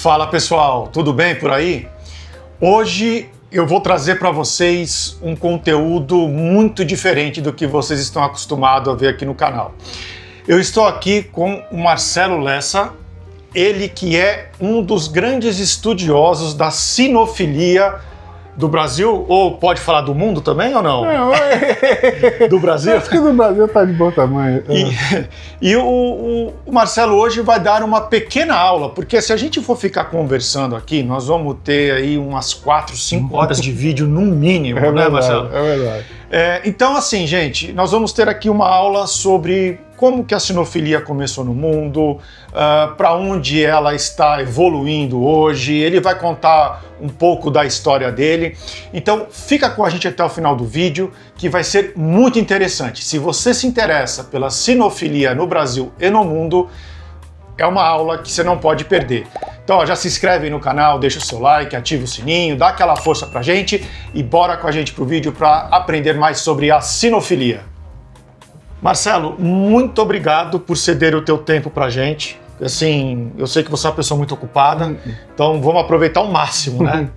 Fala pessoal, tudo bem por aí? Hoje eu vou trazer para vocês um conteúdo muito diferente do que vocês estão acostumados a ver aqui no canal. Eu estou aqui com o Marcelo Lessa, ele que é um dos grandes estudiosos da cinofilia do Brasil, ou pode falar do mundo também ou não? Não, do Brasil? Acho que do Brasil tá de bom tamanho. E o Marcelo hoje vai dar uma pequena aula, porque se a gente for ficar conversando aqui, nós vamos ter aí umas 4, 5 horas de vídeo no mínimo, né, verdade, Marcelo? É verdade. Então, assim, gente, nós vamos ter aqui uma aula sobre como que a cinofilia começou no mundo, para onde ela está evoluindo hoje. Ele vai contar um pouco da história dele. Então, fica com a gente até o final do vídeo, que vai ser muito interessante. Se você se interessa pela cinofilia no Brasil e no mundo, é uma aula que você não pode perder. Então, ó, já se inscreve aí no canal, deixa o seu like, ativa o sininho, dá aquela força pra gente e bora com a gente pro vídeo para aprender mais sobre a cinofilia. Marcelo, muito obrigado por ceder o teu tempo pra gente. Assim, eu sei que você é uma pessoa muito ocupada, então vamos aproveitar ao máximo, né?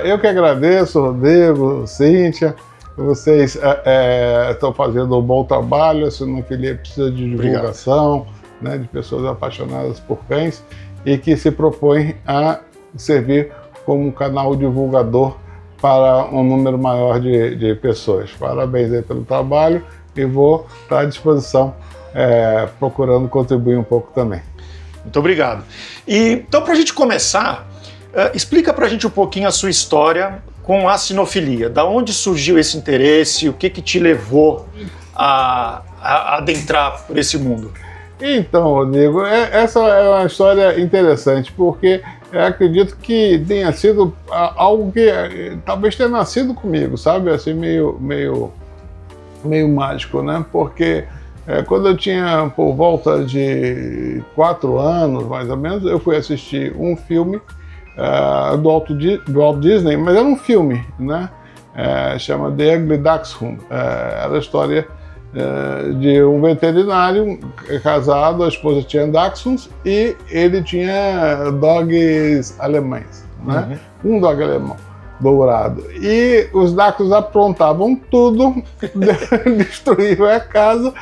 Eu que agradeço, Rodrigo, Cíntia. Vocês estão fazendo um bom trabalho. A cinofilia precisa de divulgação, né, de pessoas apaixonadas por cães e que se propõem a servir como um canal divulgador para um número maior de pessoas. Parabéns aí pelo trabalho e vou estar à disposição, procurando contribuir um pouco também. Muito obrigado. Então, para a gente começar, explica para a gente um pouquinho a sua história com a cinofilia. Da onde surgiu esse interesse? O que te levou a adentrar por esse mundo? Então, Rodrigo, essa é uma história interessante, porque eu acredito que tenha sido algo que talvez tenha nascido comigo, sabe? Assim, meio mágico, né? Porque quando eu tinha por volta de 4 anos, mais ou menos, eu fui assistir um filme do Walt Disney, mas era um filme, né? Chama The Ugly Dachshund. Era a história de um veterinário casado, a esposa tinha Dachshunds e ele tinha dogs alemães, né? Um dog alemão dourado. E os Dachshunds aprontavam tudo, destruíam a casa.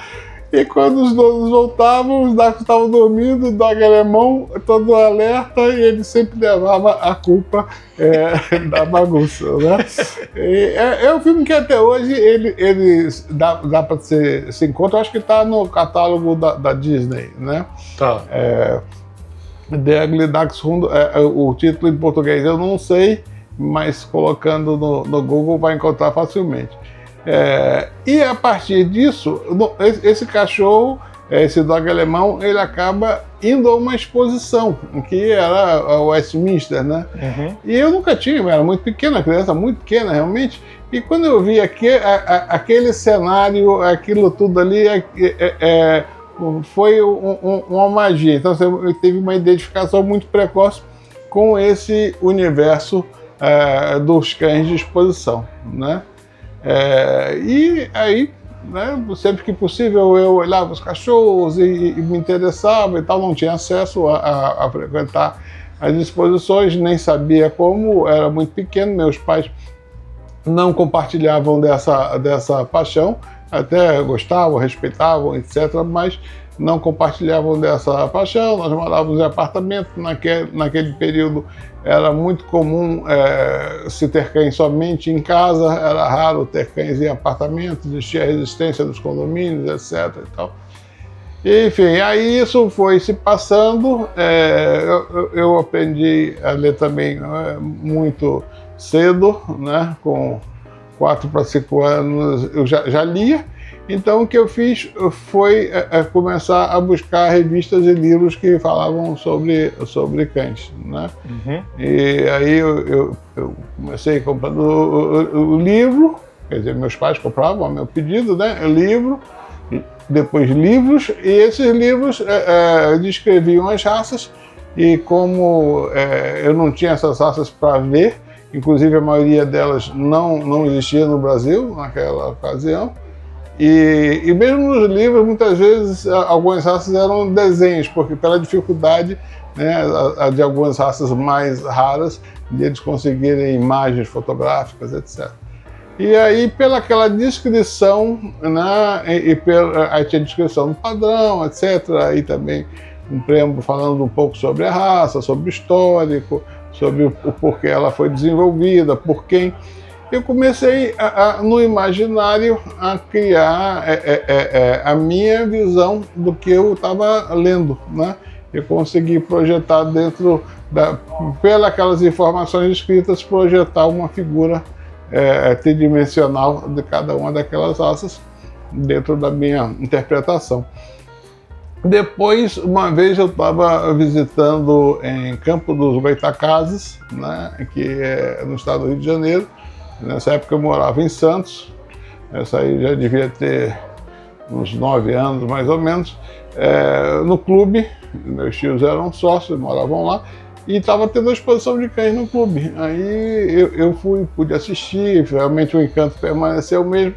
E quando os donos voltavam, os Dachshunds estavam dormindo, o dog alemão todo alerta, e ele sempre levava a culpa da bagunça, né? É um filme que até hoje ele dá para se encontra, acho que está no catálogo da Disney, né? Tá. The Ugly Dachshund, o título em português eu não sei, mas colocando no Google vai encontrar facilmente. E a partir disso, esse cachorro, esse dog alemão, ele acaba indo a uma exposição, que era a Westminster, né? E eu nunca tinha, eu era muito pequena, criança muito pequena realmente, e quando eu vi aquele cenário, aquilo tudo ali, foi uma magia. Então eu tive uma identificação muito precoce com esse universo dos cães de exposição, né? E aí, né, sempre que possível eu olhava os cachorros e me interessava e tal, não tinha acesso a frequentar as exposições, nem sabia como, era muito pequeno, meus pais não compartilhavam dessa paixão, até gostavam, respeitavam, etc., mas não compartilhavam dessa paixão. Nós morávamos em apartamento, naquele período era muito comum se ter cães somente em casa, era raro ter cães em apartamento, existia a resistência dos condomínios, etc. e tal. Enfim, aí isso foi se passando, eu aprendi a ler também muito cedo, né? Com 4 para 5 anos eu já lia. Então o que eu fiz foi começar a buscar revistas e livros que falavam sobre cães, né? E aí eu comecei comprando o livro, quer dizer, meus pais compravam a meu pedido, né? Livro, depois livros, e esses livros descreviam as raças, e como eu não tinha essas raças para ver, inclusive a maioria delas não existia no Brasil naquela ocasião, e mesmo nos livros, muitas vezes, algumas raças eram desenhos, porque pela dificuldade né, de algumas raças mais raras, de eles conseguirem imagens fotográficas, etc. E aí, pela aquela descrição, né, aí tinha a descrição do padrão, etc. Aí também um preâmbulo falando um pouco sobre a raça, sobre o histórico, sobre o porquê ela foi desenvolvida, por quem. Eu comecei, no imaginário, a criar a minha visão do que eu estava lendo, né? Eu consegui projetar pelas aquelas informações escritas, projetar uma figura tridimensional de cada uma daquelas raças dentro da minha interpretação. Depois, uma vez eu estava visitando em Campo dos Goytacazes, né, que é no estado do Rio de Janeiro. Nessa época eu morava em Santos, essa aí já devia ter uns 9 anos mais ou menos, no clube. Meus tios eram sócios, moravam lá, e estava tendo a exposição de cães no clube. Aí eu pude assistir, realmente o encanto permaneceu o mesmo.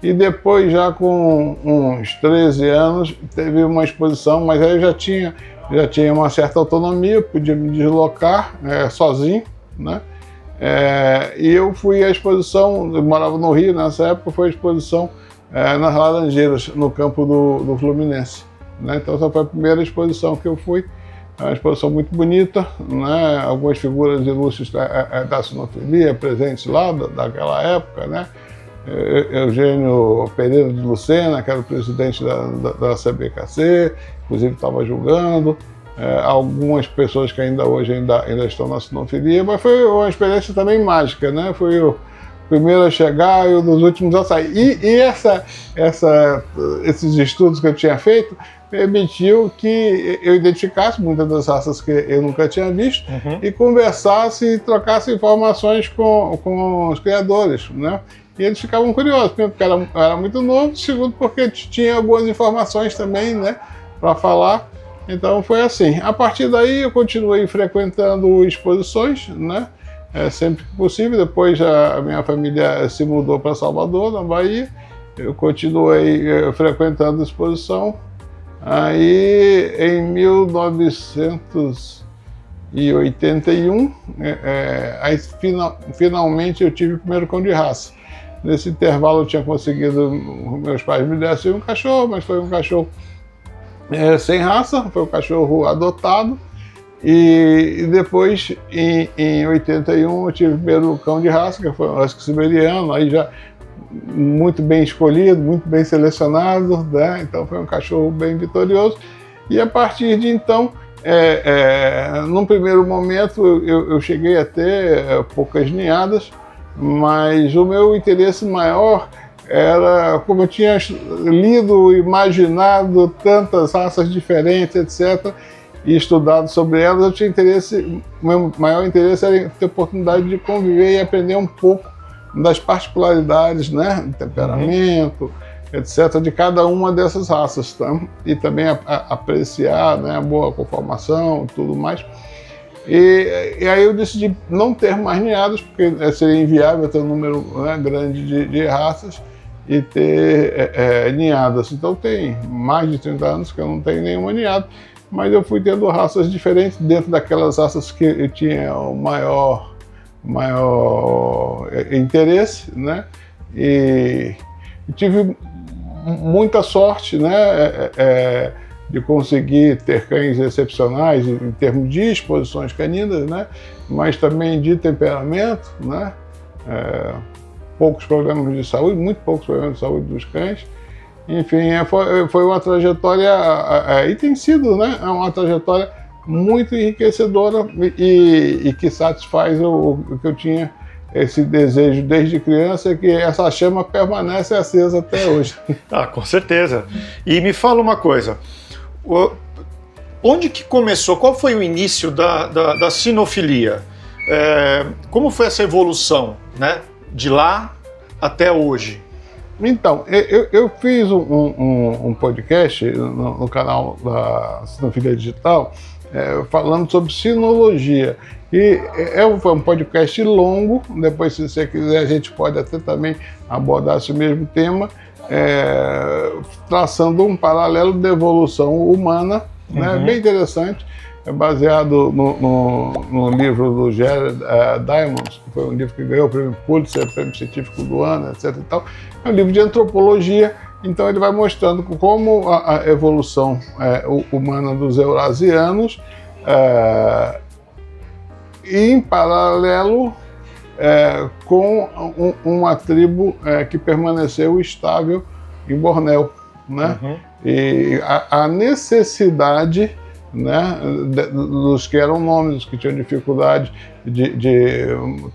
E depois, já com uns 13 anos, teve uma exposição, mas aí eu já tinha uma certa autonomia, podia me deslocar sozinho, né? E eu fui à exposição, eu morava no Rio nessa época, foi a exposição nas Laranjeiras, no campo do Fluminense, né? Então essa foi a primeira exposição que eu fui, uma exposição muito bonita, né? Algumas figuras ilustres da sinofilia presentes lá, daquela época, né? Eugênio Pereira de Lucena, que era o presidente da CBKC, inclusive estava julgando, algumas pessoas que hoje ainda estão na sinofilia, mas foi uma experiência também mágica, né? Foi o primeiro a chegar e um dos últimos a sair. E esses estudos que eu tinha feito permitiu que eu identificasse muitas das raças que eu nunca tinha visto, e conversasse e trocasse informações com os criadores, né? E eles ficavam curiosos, primeiro porque era muito novo, segundo porque tinha algumas informações também, né, para falar. Então foi assim. A partir daí eu continuei frequentando exposições, né, sempre que possível. Depois a minha família se mudou para Salvador, na Bahia. Eu continuei frequentando exposição. Aí em 1981, finalmente eu tive o primeiro cão de raça. Nesse intervalo eu tinha conseguido, meus pais me dessem um cachorro, mas foi um cachorro sem raça, foi um cachorro adotado. E depois, em 81, eu tive o primeiro cão de raça, que foi um husky siberiano, aí já muito bem escolhido, muito bem selecionado, né? Então foi um cachorro bem vitorioso. E a partir de então, num primeiro momento, eu cheguei a ter poucas ninhadas, mas o meu interesse maior era, como eu tinha lido, imaginado tantas raças diferentes, etc., e estudado sobre elas, eu tinha interesse, meu maior interesse era ter a oportunidade de conviver e aprender um pouco das particularidades, né, temperamento, etc., de cada uma dessas raças, tá? E também apreciar, né, a boa conformação e tudo mais. E aí eu decidi não ter mais ninhadas, porque seria inviável ter um número, né, grande de raças e ter ninhadas. Então tem mais de 30 anos que eu não tenho nenhuma ninhada, mas eu fui tendo raças diferentes dentro daquelas raças que eu tinha o maior interesse, né? E tive muita sorte, né? De conseguir ter cães excepcionais em termos de exposições caninas, né? Mas também de temperamento, né? Poucos problemas de saúde, muito poucos problemas de saúde dos cães. Enfim, foi uma trajetória, e tem sido, né? Uma trajetória muito enriquecedora e que satisfaz o que eu tinha, esse desejo desde criança, que essa chama permanece acesa até hoje. Ah, com certeza. E me fala uma coisa, onde que começou, qual foi o início da sinofilia? Como foi essa evolução, né, de lá até hoje? Então, eu fiz um podcast no canal da Sinofilia Digital, falando sobre sinologia. E foi um podcast longo, depois, se você quiser, a gente pode até também abordar esse mesmo tema, traçando um paralelo da evolução humana, né, bem interessante, é baseado no livro do Jared Diamond, que foi um livro que ganhou o prêmio Pulitzer, prêmio científico do ano, etc. E tal. É um livro de antropologia, então ele vai mostrando como a evolução humana dos eurasianos, em paralelo com uma tribo que permaneceu estável em Bornéu, né? Uhum. E a necessidade, né, dos que eram nômades, que tinham dificuldade de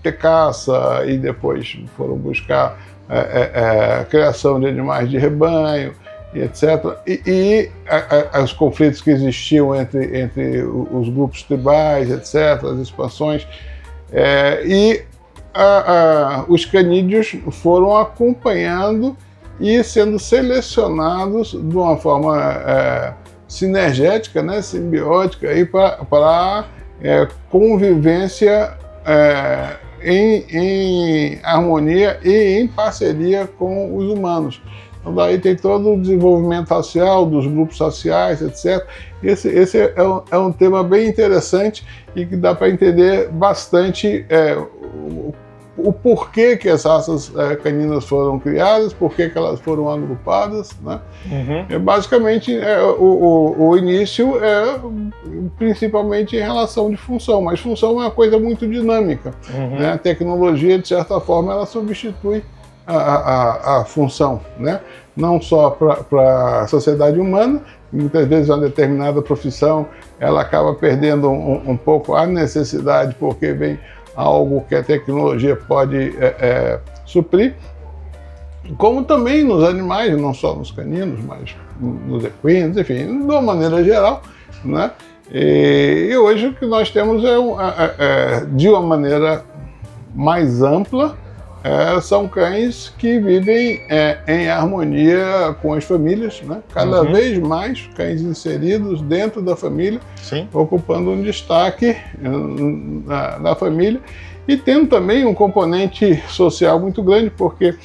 ter caça e depois foram buscar a criação de animais de rebanho, e etc. E os conflitos que existiam entre os grupos tribais, etc., as expansões. Os canídeos foram acompanhando e sendo selecionados de uma forma sinergética, né, simbiótica, para convivência em harmonia e em parceria com os humanos. Então, daí tem todo o desenvolvimento racial, dos grupos raciais, etc. Esse é um tema bem interessante e que dá para entender bastante o porquê que as raças caninas foram criadas, por que elas foram agrupadas, né? Uhum. Basicamente, o início é principalmente em relação de função, mas função é uma coisa muito dinâmica. Uhum. Né? A tecnologia, de certa forma, ela substitui a função, né? Não só para a sociedade humana, muitas vezes uma determinada profissão ela acaba perdendo um pouco a necessidade, porque vem algo que a tecnologia pode suprir, como também nos animais, não só nos caninos, mas nos equinos, enfim, de uma maneira geral, né? E hoje o que nós temos de uma maneira mais ampla, são cães que vivem em harmonia com as famílias, né? Cada vez mais cães inseridos dentro da família, sim, ocupando um destaque na família e tendo também um componente social muito grande, porque,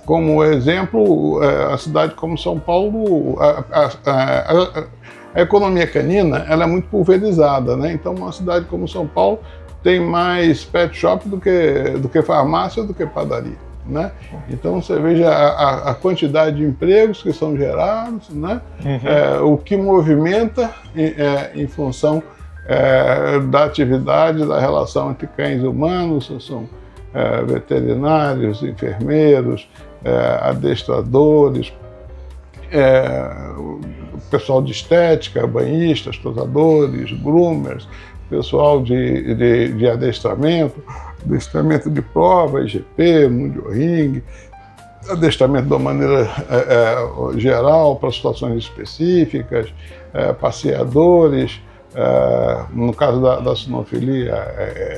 como exemplo, a cidade como São Paulo, a economia canina ela é muito pulverizada, né? Então uma cidade como São Paulo tem mais pet shop do que farmácia, do que padaria, né? Então você veja a quantidade de empregos que são gerados, né? Uhum. O que movimenta em função da atividade, da relação entre cães e humanos, são veterinários, enfermeiros, adestradores, pessoal de estética, banhistas, tosadores, groomers, pessoal de adestramento de prova, IGP, Mundial Ring, adestramento de uma maneira geral para situações específicas, passeadores, no caso da sinofilia,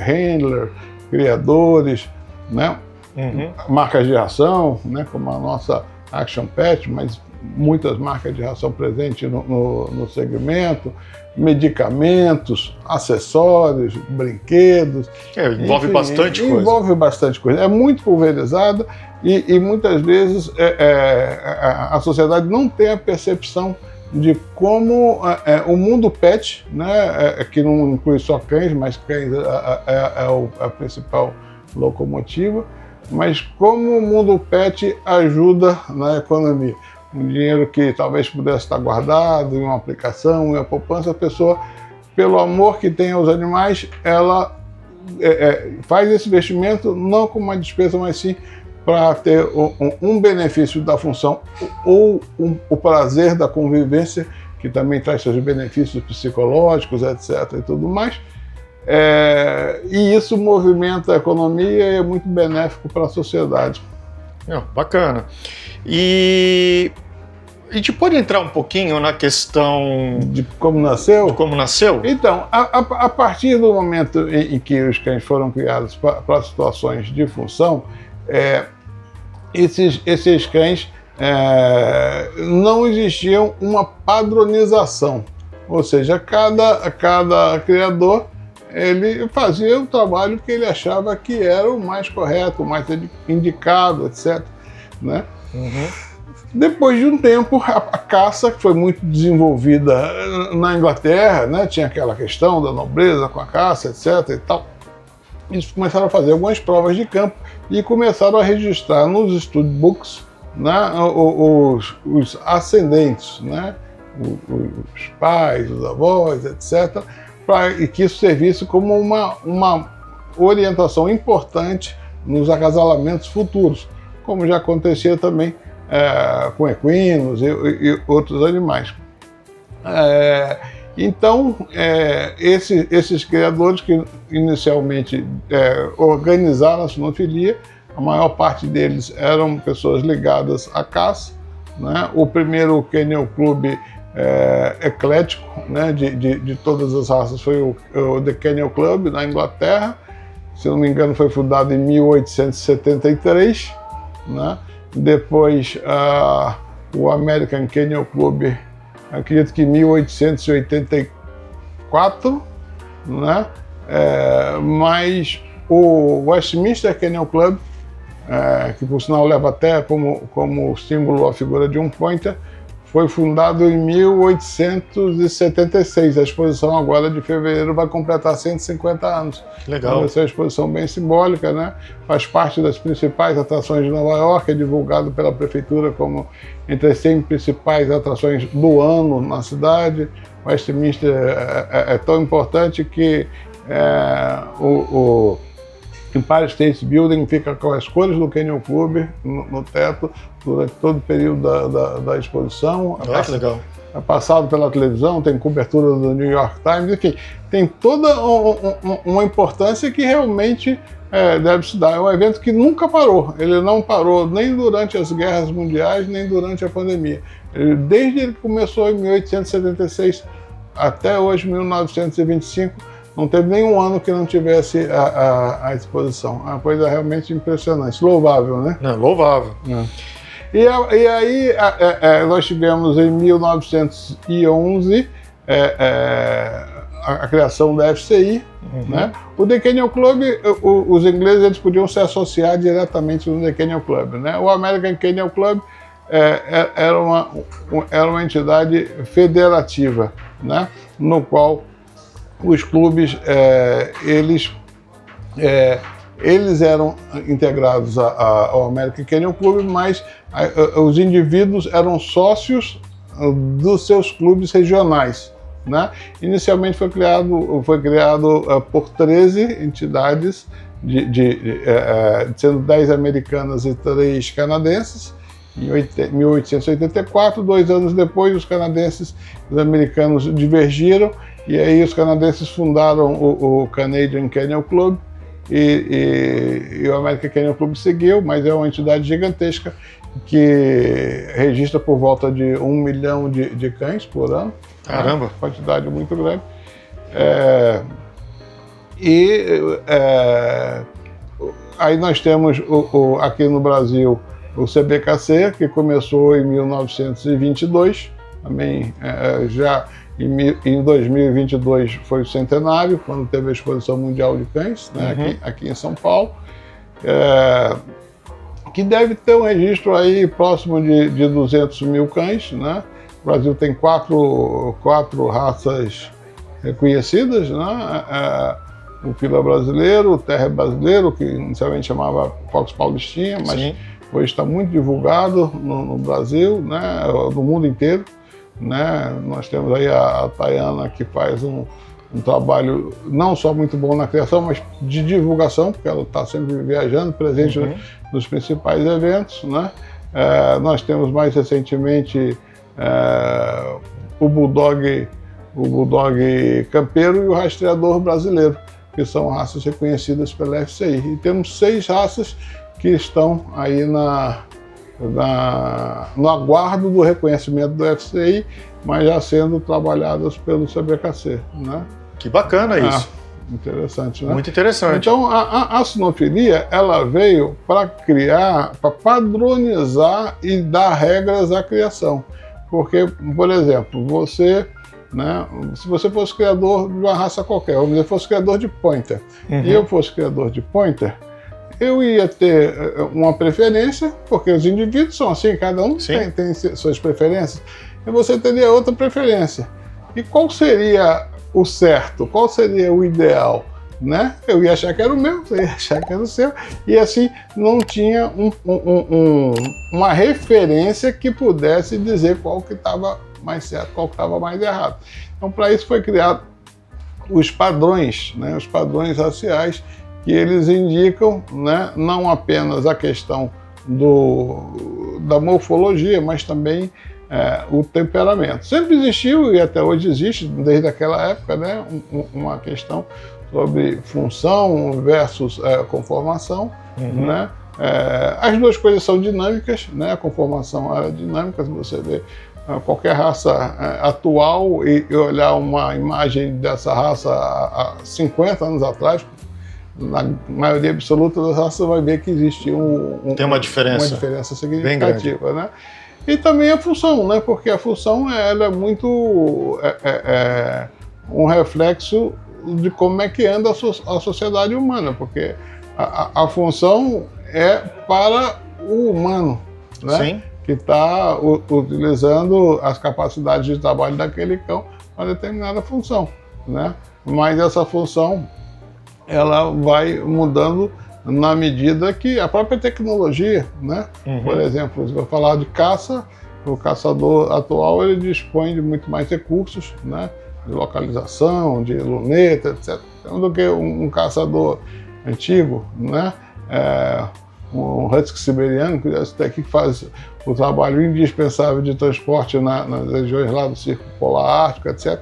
handler, criadores, né? Uhum. Marcas de ração, né? Como a nossa Action Pet, mas muitas marcas de ração presentes no segmento, medicamentos, acessórios, brinquedos. Envolve bastante coisa. Envolve bastante coisa. É muito pulverizada e muitas vezes a sociedade não tem a percepção de como o mundo pet, né, que não inclui só cães, mas cães é a principal locomotiva, mas como o mundo pet ajuda na economia. Um dinheiro que talvez pudesse estar guardado em uma aplicação, em uma poupança, a pessoa, pelo amor que tem aos animais, ela faz esse investimento não como uma despesa, mas sim para ter um benefício da função ou o prazer da convivência, que também traz seus benefícios psicológicos, etc. e tudo mais. E isso movimenta a economia e é muito benéfico para a sociedade. Bacana. E a gente pode entrar um pouquinho na questão de como nasceu? De como nasceu? Então, a partir do momento em que os cães foram criados para situações de função, esses cães não existiam uma padronização. Ou seja, cada criador ele fazia o trabalho que ele achava que era o mais correto, o mais indicado, etc. Né? Uhum. Depois de um tempo, a caça, que foi muito desenvolvida na Inglaterra, né? Tinha aquela questão da nobreza com a caça, etc. e tal. Eles começaram a fazer algumas provas de campo e começaram a registrar nos study books, né, os ascendentes, né? Os pais, os avós, etc., e que isso servisse como uma orientação importante nos acasalamentos futuros, como já acontecia também com equinos e outros animais. Então, esses criadores que inicialmente organizaram a sinofilia, a maior parte deles eram pessoas ligadas à caça, né? O primeiro Kennel Club eclético, né, de todas as raças foi o The Kennel Club, na Inglaterra. Se não me engano, foi fundado em 1873, né? Depois, o American Kennel Club, acredito que em 1884, né? Mas o Westminster Kennel Club, que por sinal leva até como símbolo a figura de um pointer, foi fundado em 1876. A exposição agora de fevereiro vai completar 150 anos. Legal. Então, essa é uma exposição bem simbólica, né? Faz parte das principais atrações de Nova York, é divulgado pela prefeitura como entre as 100 principais atrações do ano na cidade. Westminster é tão importante que o Empire State Building fica com as cores do Kennel Club no teto durante todo o período da exposição. Que legal. É passado pela televisão, tem cobertura do New York Times, enfim, tem toda uma importância que realmente deve se dar. É um evento que nunca parou, ele não parou nem durante as guerras mundiais, nem durante a pandemia. Desde que começou em 1876 até hoje, 1925, não teve nenhum ano que não tivesse a exposição. É uma coisa realmente impressionante, louvável, né? Louvável. E aí nós tivemos em 1911 a criação da FCI, né? O The Kennel Club, os ingleses eles podiam se associar diretamente no The Kennel Club, né? O American Kennel Club era uma entidade federativa, né? No qual os clubes, eles eram integrados ao American Kennel Club, mas os indivíduos eram sócios dos seus clubes regionais, né? Inicialmente foi criado por 13 entidades, sendo 10 americanas e 3 canadenses. Em 1884, 2 anos depois, os canadenses e os americanos divergiram, e aí os canadenses fundaram o Canadian Kennel Club, e o American Kennel Club seguiu, mas é uma entidade gigantesca que registra por volta de 1 milhão de cães por ano. Caramba! Uma quantidade muito grande. Aí nós temos aqui no Brasil o CBKC, que começou em 1922, também já em 2022 foi o centenário, quando teve a Exposição Mundial de Cães, né, aqui em São Paulo, que deve ter um registro aí próximo de 200 mil cães, né? O Brasil tem quatro raças reconhecidas, né? O Fila brasileiro, o Terra brasileiro, que inicialmente chamava Fox paulistinha, mas sim, hoje está muito divulgado no Brasil, né? No mundo inteiro, né? Nós temos aí a Tayana, que faz um trabalho não só muito bom na criação, mas de divulgação, porque ela está sempre viajando, presente nos principais eventos, né? Nós temos mais recentemente o Bulldog campeiro e o rastreador brasileiro, que são raças reconhecidas pela FCI. E temos 6 raças que estão aí no aguardo do reconhecimento do FCI, mas já sendo trabalhadas pelo CBKC, né? Que bacana isso. Interessante, né? Muito interessante. Então, a sinofilia, ela veio para criar, para padronizar e dar regras à criação. Porque, por exemplo, você, né, se você fosse criador de uma raça qualquer, vamos dizer, fosse criador de pointer, e eu fosse criador de pointer, eu ia ter uma preferência, porque os indivíduos são assim, cada um tem suas preferências, e você teria outra preferência. E qual seria o certo? Qual seria o ideal? Né? Eu ia achar que era o meu, você ia achar que era o seu, e assim não tinha uma referência que pudesse dizer qual que estava mais certo, qual que estava mais errado. Então, para isso foi criado os padrões, né? Os padrões raciais, que eles indicam, né, não apenas a questão da morfologia, mas também o temperamento. Sempre existiu, e até hoje existe, desde aquela época, né, uma questão sobre função versus conformação, né? As duas coisas são dinâmicas, né? A conformação é dinâmica, se você vê qualquer raça atual e olhar uma imagem dessa raça há 50 anos atrás, na maioria absoluta das raças, você vai ver que existe tem uma diferença significativa, né? E também a função, né? Porque a função ela é muito um reflexo de como é que anda a sociedade humana, porque a função é para o humano, né? Sim. Que está utilizando as capacidades de trabalho daquele cão para determinada função, né? Mas essa função ela vai mudando na medida que a própria tecnologia, né? Por exemplo, se eu falar de caça, o caçador atual ele dispõe de muito mais recursos, né? De localização, de luneta, etc., do que um caçador antigo, né? Um husky siberiano, que faz o trabalho indispensável de transporte nas regiões lá do Círculo Polar Ártico, etc.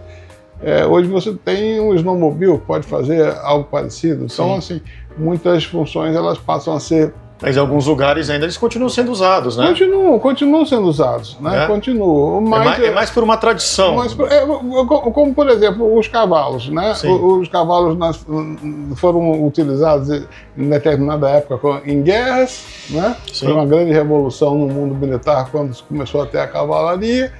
Hoje você tem um snowmobile que pode fazer algo parecido. Então, assim, muitas funções elas passam a ser... Mas em alguns lugares ainda eles continuam sendo usados, né? Continuam sendo usados, né? Continuam. Mas, é mais por uma tradição. Como, por exemplo, os cavalos, né? Os cavalos foram utilizados em determinada época em guerras, né? Foi uma grande revolução no mundo militar quando começou a ter a cavalaria.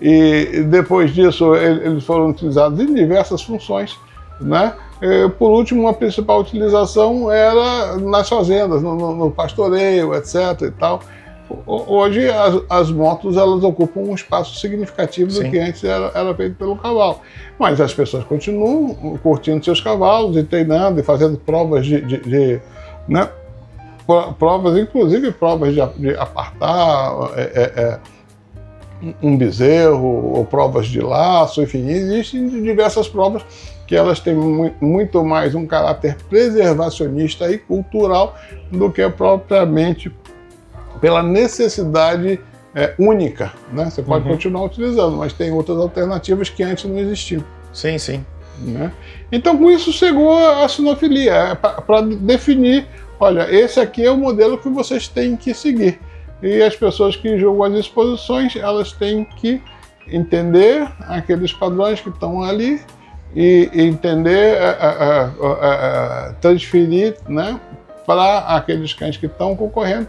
E depois disso eles foram utilizados em diversas funções, né? Por último, a principal utilização era nas fazendas, no pastoreio, etc. e tal. Hoje as motos elas ocupam um espaço significativo do que antes era feito pelo cavalo. Mas as pessoas continuam curtindo seus cavalos e treinando e fazendo provas né? Provas, inclusive provas de apartar um bezerro, ou provas de laço, enfim, existem diversas provas que elas têm muito mais um caráter preservacionista e cultural do que propriamente pela necessidade única, né? Você pode continuar utilizando, mas tem outras alternativas que antes não existiam. Sim, sim. Né? Então, com isso, chegou a sinofilia, para definir, olha, esse aqui é o modelo que vocês têm que seguir. E as pessoas que julgam as exposições, elas têm que entender aqueles padrões que estão ali e entender, transferir, né, para aqueles cães que estão concorrendo,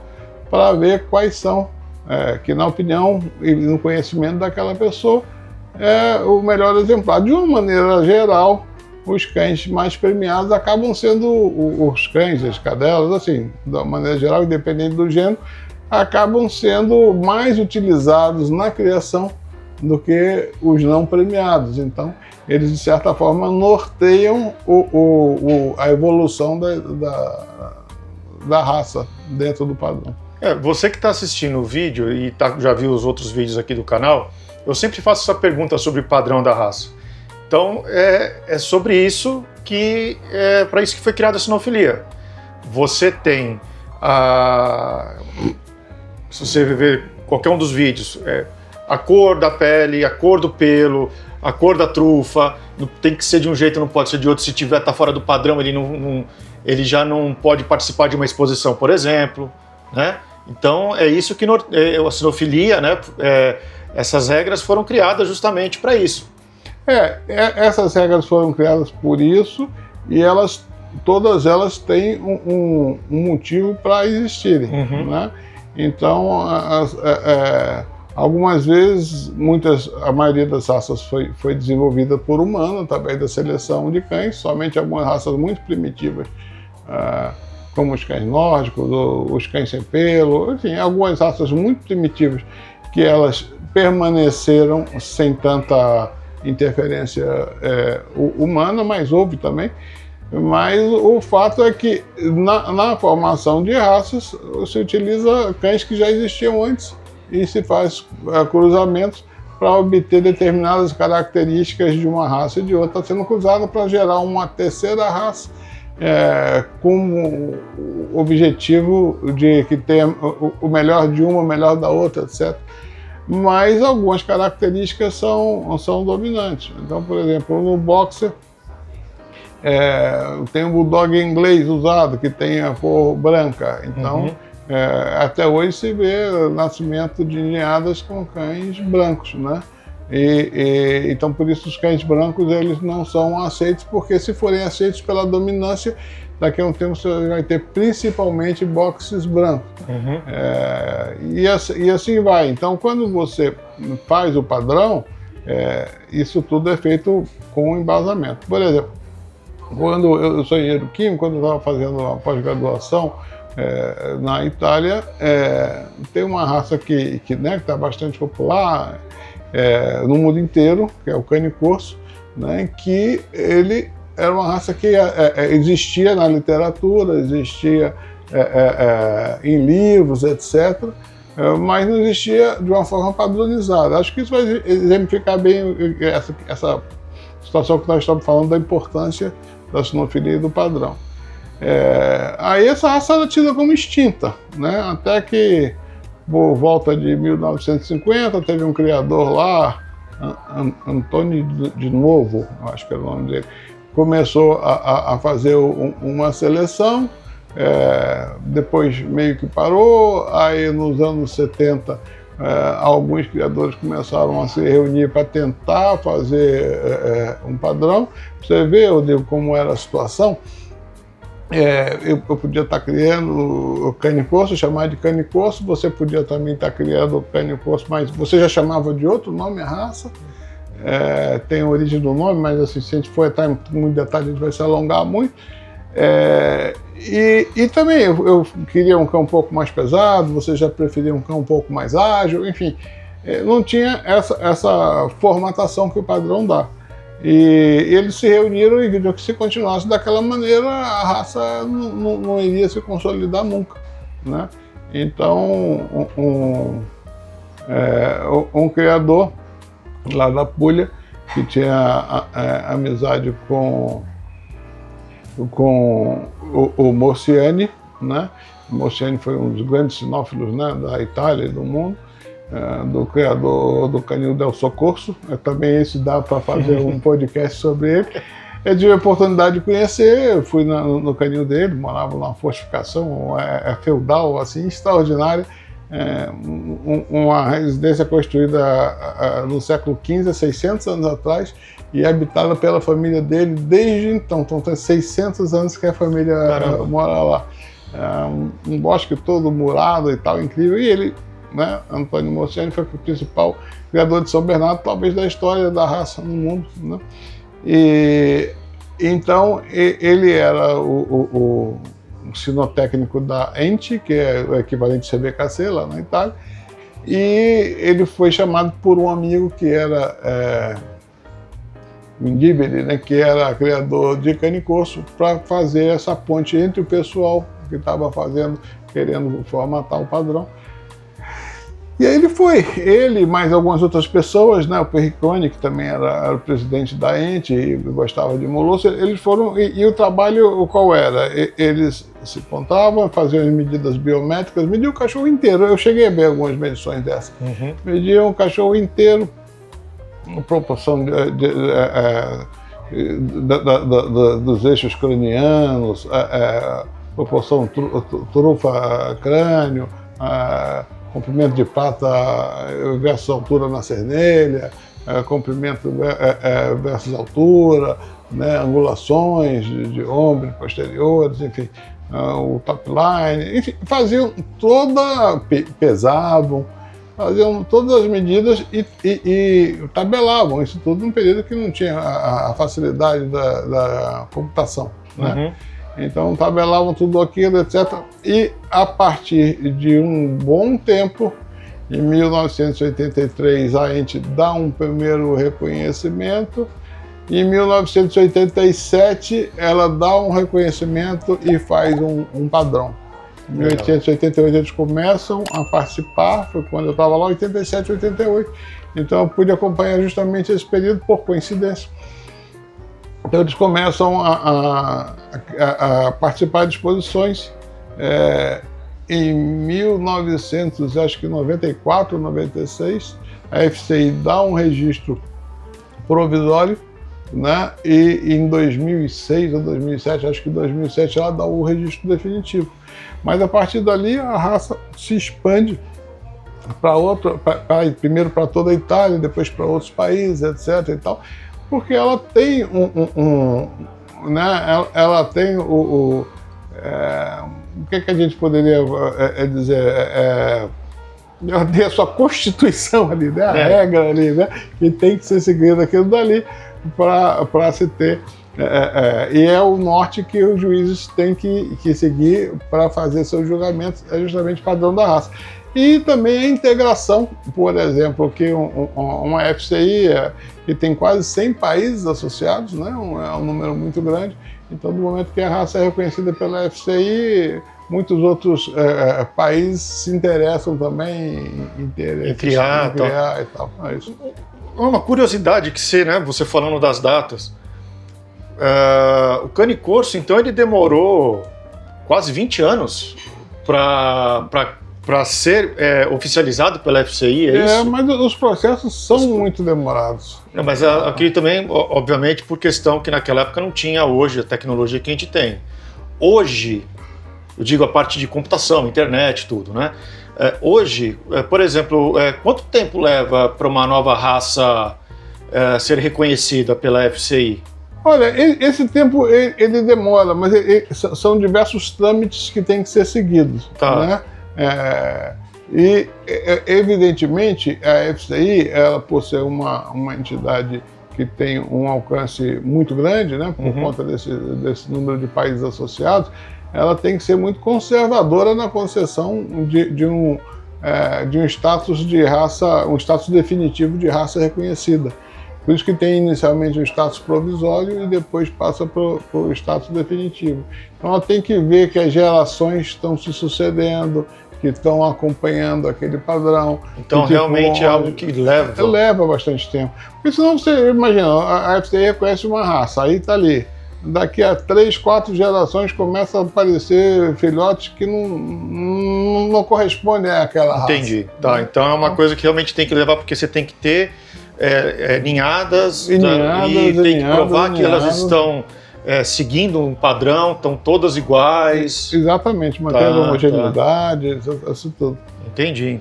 para ver quais são, que na opinião e no conhecimento daquela pessoa, é o melhor exemplar. De uma maneira geral, os cães mais premiados acabam sendo os cães, as cadelas, assim, de uma maneira geral, independente do gênero, acabam sendo mais utilizados na criação do que os não premiados. Então, eles, de certa forma, norteiam a evolução da raça dentro do padrão. Você que está assistindo o vídeo e já viu os outros vídeos aqui do canal, eu sempre faço essa pergunta sobre o padrão da raça. Então, é sobre isso para isso que foi criada a sinofilia. Você tem se você ver qualquer um dos vídeos, a cor da pele, a cor do pelo, a cor da trufa, tem que ser de um jeito, não pode ser de outro. Se tá fora do padrão, ele já não pode participar de uma exposição, por exemplo, né? Então é isso que a sinofilia, né? Essas regras foram criadas justamente para isso. Essas regras foram criadas por isso e todas elas têm um motivo para existirem, né? Então, algumas vezes, a maioria das raças foi desenvolvida por humano, através da seleção de cães, somente algumas raças muito primitivas, como os cães nórdicos, os cães sem pelo, enfim, algumas raças muito primitivas que elas permaneceram sem tanta interferência humana, mas houve também. Mas o fato é que na formação de raças se utiliza cães que já existiam antes e se faz cruzamentos para obter determinadas características de uma raça e de outra, sendo cruzada para gerar uma terceira raça com o objetivo de que tenha o melhor de uma, o melhor da outra, etc. Mas algumas características são dominantes. Então, por exemplo, no boxer, tem um bulldog inglês usado, que tem a cor branca. Então, até hoje se vê o nascimento de ninhadas com cães brancos, né? Então, por isso, os cães brancos eles não são aceitos, porque se forem aceitos pela dominância, daqui a um tempo você vai ter principalmente boxes brancos. E assim vai. Então, quando você faz o padrão, isso tudo é feito com embasamento. Por exemplo, quando eu sou engenheiro químico, quando eu estava fazendo uma pós-graduação na Itália, tem uma raça que está bastante popular no mundo inteiro, que é o cane corso, né, que ele era uma raça que existia na literatura, existia em livros, etc., mas não existia de uma forma padronizada. Acho que isso vai exemplificar bem essa situação que nós estamos falando, da importância da sinofilia e do padrão. Aí essa raça era tida como extinta, né? Até que, por volta de 1950, teve um criador lá, Antônio de Novo, acho que era o nome dele, começou a fazer uma seleção, depois meio que parou. Aí nos anos 70, alguns criadores começaram a se reunir para tentar fazer um padrão. Você vê, eu digo, como era a situação. Eu podia estar criando o cane corso, chamar de cane corso, você podia também estar criando o cane corso, mas você já chamava de outro nome a raça. Tem a origem do nome, mas assim, se a gente for entrar em muito detalhe, a gente vai se alongar muito. E também eu queria um cão um pouco mais pesado, você já preferia um cão um pouco mais ágil, enfim, não tinha essa formatação que o padrão dá. E eles se reuniram e viram que se continuasse daquela maneira, a raça não iria se consolidar nunca, né? Então, um criador lá da Puglia, que tinha amizade com o Morsiani, né? O Morsiani foi um dos grandes sinófilos, né, da Itália e do mundo, do criador do canil Del Soccorso. Também esse dá para fazer um podcast sobre ele. Eu tive a oportunidade de conhecer, eu fui no canil dele, morava numa fortificação feudal, assim, extraordinária, uma residência construída no século XV, 600 anos atrás, e habitada pela família dele desde então. Então tem 600 anos que a família mora lá. Um bosque todo murado e tal, incrível. E ele, né, Antônio Morsiani, foi o principal criador de São Bernardo, talvez da história da raça no mundo, né? E então ele era o sinotécnico da Enti, que é o equivalente CBKC lá na Itália, e ele foi chamado por um amigo que era Mendibili, né, que era criador de cane corso, para fazer essa ponte entre o pessoal que estava querendo formatar o padrão. E aí ele mais algumas outras pessoas, né, o Perricone, que também era o presidente da Enti e gostava de Molosso, eles foram, e o trabalho qual era? Eles se pontavam, faziam as medidas biométricas, mediam o cachorro inteiro. Eu cheguei a ver algumas medições dessas. Mediam o cachorro inteiro, a proporção dos eixos cranianos, proporção trufa-crânio, comprimento de pata versus altura na cernelha, comprimento versus altura, né, angulações de ombro, posteriores, enfim, o top line, enfim, pesavam, faziam todas as medidas e tabelavam isso tudo num período que não tinha a facilidade da computação, né? Então tabelavam tudo aquilo, etc. E a partir de um bom tempo, em 1983, a gente dá um primeiro reconhecimento. Em 1987, ela dá um reconhecimento e faz um padrão. Em 1888 eles começam a participar, foi quando eu estava lá, 87, 88. Então eu pude acompanhar justamente esse período por coincidência. Então eles começam a participar de exposições. Em 1994, 96, a FCI dá um registro provisório, né? E em 2006 ou 2007, acho que em 2007 ela dá o registro definitivo. Mas a partir dali a raça se expande primeiro para toda a Itália, depois para outros países, etc. e tal, porque ela tem né? Ela tem o que a gente poderia dizer? Ela tem a sua constituição ali, né? A regra ali, né? Que tem que ser seguida aquilo dali para se ter. E é o norte que os juízes têm que seguir para fazer seus julgamentos, é justamente padrão da raça. E também a integração, por exemplo, que uma FCI que tem quase 100 países associados, né? É um número muito grande. Então, do momento que a raça é reconhecida pela FCI, muitos outros países se interessam também em criar e tal. É isso. Uma curiosidade que você falando das datas, o cane corso, então, ele demorou quase 20 anos para ser oficializado pela FCI, é isso? Mas os processos são muito demorados. Mas aqui também, obviamente, por questão que naquela época não tinha hoje a tecnologia que a gente tem. Hoje, eu digo a parte de computação, internet, tudo, né? Hoje, por exemplo, quanto tempo leva para uma nova raça ser reconhecida pela FCI? Olha, esse tempo ele demora, mas são diversos trâmites que têm que ser seguidos, né? E, evidentemente, a FCI, ela, por ser uma entidade que tem um alcance muito grande, né, por conta desse número de países associados, ela tem que ser muito conservadora na concessão de um status de raça, um status definitivo de raça reconhecida. Por isso que tem inicialmente um status provisório e depois passa para o status definitivo. Então ela tem que ver que as gerações estão se sucedendo, que estão acompanhando aquele padrão. Então realmente é algo que leva bastante tempo. Porque senão você imagina, a FCI reconhece uma raça, aí está ali. Daqui a 3, 4 gerações começam a aparecer filhotes que não correspondem àquela raça. Entendi. Tá, então é uma coisa que realmente tem que levar, porque você tem que ter ninhadas, e tem que provar que elas estão seguindo um padrão, estão todas iguais. Exatamente, mantendo a homogeneidade, isso tudo. Entendi.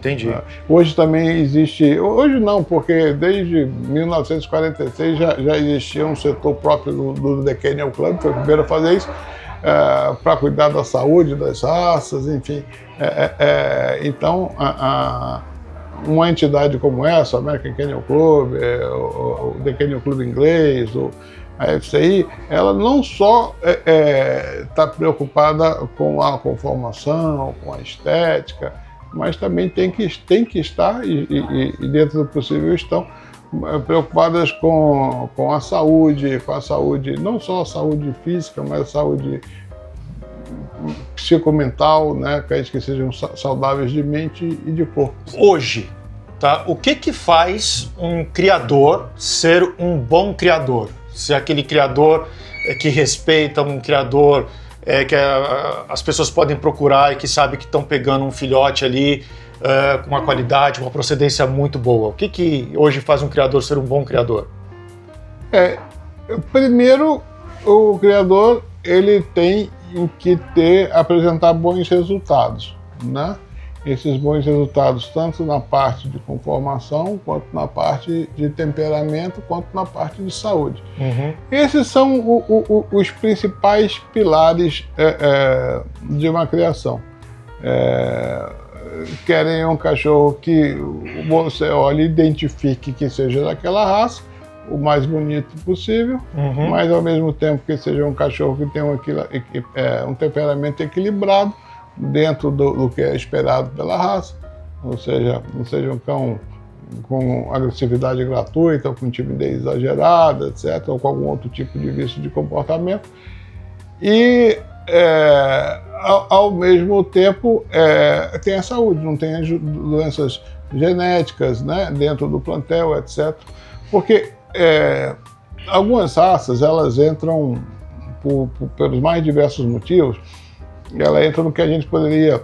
Hoje também existe, hoje não, porque desde 1946 já existia um setor próprio do The Kennel Club, foi o primeiro a fazer isso, para cuidar da saúde das raças, enfim. Então, uma entidade como essa, o American Kennel Club, o The Kennel Club inglês, a FCI, ela não só está preocupada com a conformação, com a estética, mas também tem que estar, e dentro do possível estão, preocupadas com a saúde, não só a saúde física, mas a saúde psicomental, né, que sejam saudáveis de mente e de corpo. Hoje, tá? O que faz um criador ser um bom criador? Ser aquele criador que respeita, um criador que as pessoas podem procurar e que sabe que estão pegando um filhote ali com uma qualidade, uma procedência muito boa. O que hoje faz um criador ser um bom criador? Primeiro, o criador ele tem que apresentar bons resultados, né? Esses bons resultados tanto na parte de conformação, quanto na parte de temperamento, quanto na parte de saúde. Esses são os principais pilares de uma criação. Querem um cachorro que você olhe e identifique que seja daquela raça, o mais bonito possível, mas ao mesmo tempo que seja um cachorro que tenha um temperamento equilibrado dentro do que é esperado pela raça, ou seja, não seja um cão com agressividade gratuita, ou com timidez exagerada, etc., ou com algum outro tipo de vício de comportamento. E, ao mesmo tempo, tem a saúde, não tem as doenças genéticas, né, dentro do plantel, etc. Porque algumas raças, elas entram pelos mais diversos motivos, ela entra no que a gente poderia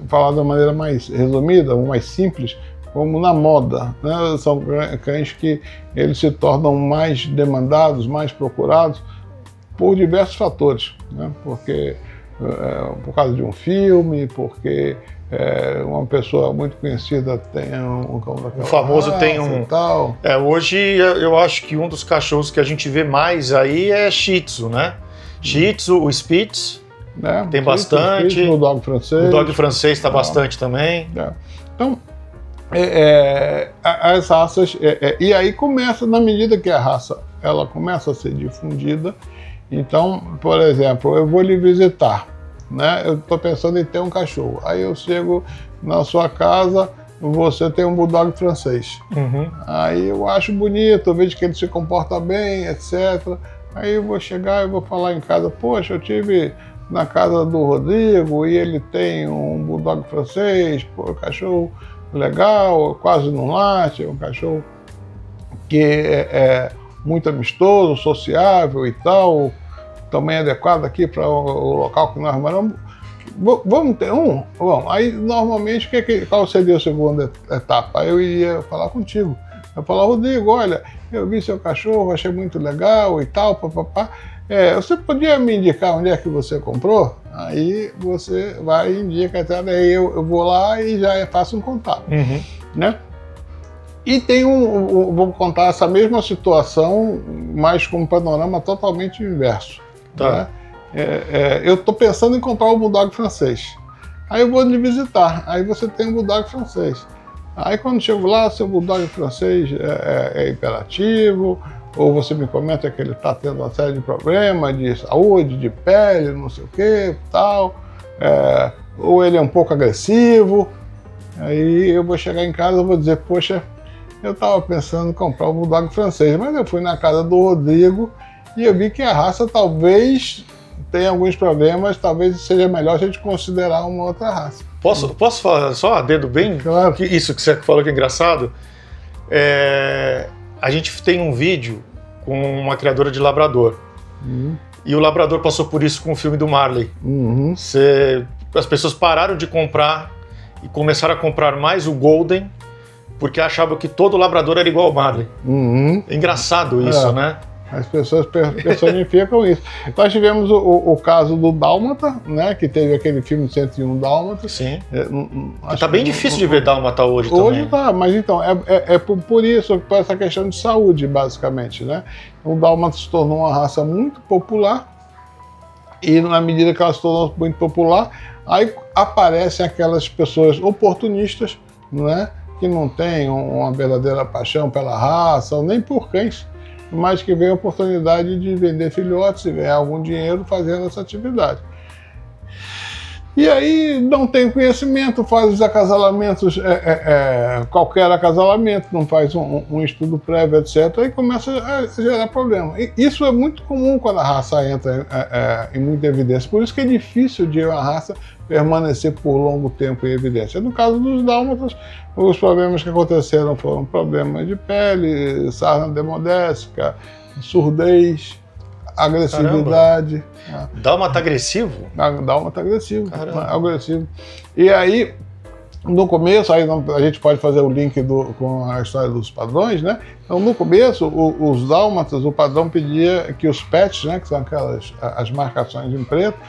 falar de uma maneira mais resumida, ou mais simples, como na moda, né? São cães que eles se tornam mais demandados, mais procurados por diversos fatores, né? Porque por causa de um filme, porque uma pessoa muito conhecida tem um cão daquela o famoso raça tem um e tal. Hoje eu acho que um dos cachorros que a gente vê mais aí é Shih Tzu, né? Shih Tzu, o Spitz, tem bastante. O Dog francês. O Dog francês está bastante também. Então, as raças... e aí começa, na medida que a raça ela começa a ser difundida, então, por exemplo, eu vou lhe visitar, né? Eu estou pensando em ter um cachorro. Aí eu chego na sua casa, você tem um Bulldog francês. Aí eu acho bonito, eu vejo que ele se comporta bem, etc. Aí eu vou chegar e vou falar em casa, poxa, eu tive na casa do Rodrigo e ele tem um Bulldog francês, pô, cachorro legal, quase não late, é um cachorro que é muito amistoso, sociável e tal, também adequado aqui para o local que nós moramos. Vamos ter um? Vamos. Aí, normalmente, qual seria a segunda etapa? Aí eu iria falar contigo. Eu falar, Rodrigo, olha, eu vi seu cachorro, achei muito legal e tal, papapá. Você podia me indicar onde é que você comprou? Aí você vai e indica, aí eu vou lá e já faço um contato, né? E tem vou contar essa mesma situação, mas com um panorama totalmente inverso. Tá. Né? Eu estou pensando em comprar um Bulldog francês. Aí eu vou lhe visitar, aí você tem um Bulldog francês. Aí quando chego lá, seu Bulldog francês é hiperativo, ou você me comenta que ele está tendo uma série de problemas de saúde, de pele, não sei o que, tal, ou ele é um pouco agressivo. Aí eu vou chegar em casa e vou dizer, poxa, eu estava pensando em comprar um Bulldog francês, mas eu fui na casa do Rodrigo e eu vi que a raça talvez tenha alguns problemas, talvez seja melhor a gente considerar uma outra raça. Posso falar só a dedo bem? Claro. Isso que você falou que é engraçado. A gente tem um vídeo com uma criadora de labrador. E o labrador passou por isso com o filme do Marley. As pessoas pararam de comprar e começaram a comprar mais o Golden porque achavam que todo labrador era igual ao Marley. É engraçado isso, né? As pessoas personificam isso. Nós tivemos o caso do Dálmata, né? Que teve aquele filme 101 Dálmatas. Sim. Tá bem difícil de ver Dálmata hoje também. Hoje tá, mas então, por isso, por essa questão de saúde, basicamente, né? O Dálmata se tornou uma raça muito popular e na medida que ela se tornou muito popular, aí aparecem aquelas pessoas oportunistas, né? Que não têm uma verdadeira paixão pela raça, ou nem por cães, mas que vem a oportunidade de vender filhotes e ganhar algum dinheiro fazendo essa atividade. E aí não tem conhecimento, faz os acasalamentos, qualquer acasalamento, não faz um estudo prévio, etc., e começa a gerar problema. E isso é muito comum quando a raça entra em muita evidência, por isso que é difícil de uma raça permanecer por longo tempo em evidência. No caso dos dálmatas, os problemas que aconteceram foram problemas de pele, sarna demodésica, surdez, agressividade. Dálmata agressivo? Dálmata agressivo. Agressivo. E aí, no começo, aí a gente pode fazer o link com a história dos padrões, né? Então, no começo, os dálmatas, o padrão pedia que os patches, né, que são as marcações em preto,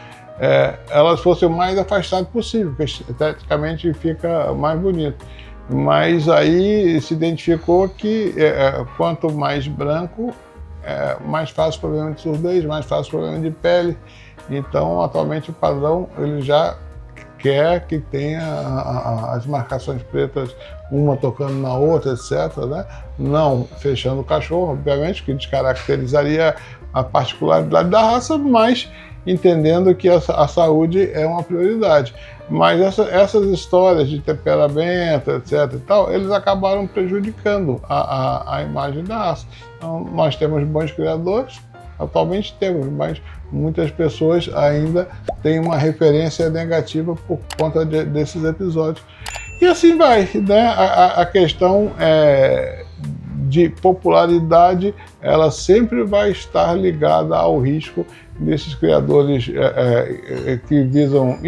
elas fossem o mais afastadas possível, porque esteticamente fica mais bonito. Mas aí se identificou que quanto mais branco, mais fácil o problema de surdez, mais fácil o problema de pele. Então, atualmente, o padrão ele já quer que tenha as marcações pretas, uma tocando na outra, etc., né? Não fechando o cachorro, obviamente, que descaracterizaria a particularidade da raça, mas entendendo que a saúde é uma prioridade. Mas essas histórias de temperamento, etc. e tal, eles acabaram prejudicando a imagem da raça. Então, nós temos bons criadores, atualmente temos, mas muitas pessoas ainda têm uma referência negativa por conta desses episódios. E assim vai, né? A questão de popularidade, ela sempre vai estar ligada ao risco desses criadores que visam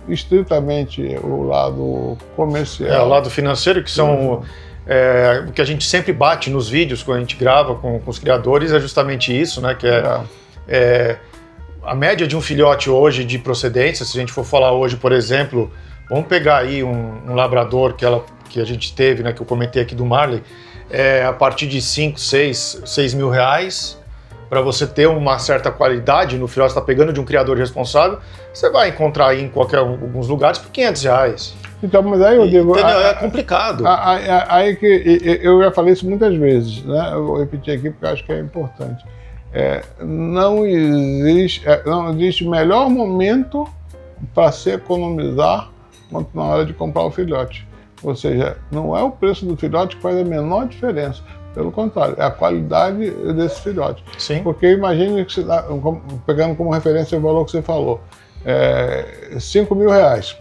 estritamente o lado comercial. O lado financeiro, que são o que a gente sempre bate nos vídeos quando a gente grava com os criadores, é justamente isso, né? Que a média de um filhote hoje de procedência, se a gente for falar hoje, por exemplo, vamos pegar aí um labrador que a gente teve, né? Que eu comentei aqui do Marley, a partir de 5, 6 mil reais, para você ter uma certa qualidade no filhote, você está pegando de um criador responsável, você vai encontrar aí em alguns lugares por 500 reais. Então, mas aí eu digo... Entendeu? É complicado. Aí que eu já falei isso muitas vezes, né? Eu vou repetir aqui porque eu acho que é importante. Não existe melhor momento para se economizar quanto na hora de comprar o filhote. Ou seja, não é o preço do filhote que faz a menor diferença. Pelo contrário, é a qualidade desse filhote. Sim. Porque imagine que você dá, pegando como referência o valor que você falou, 5 mil reais.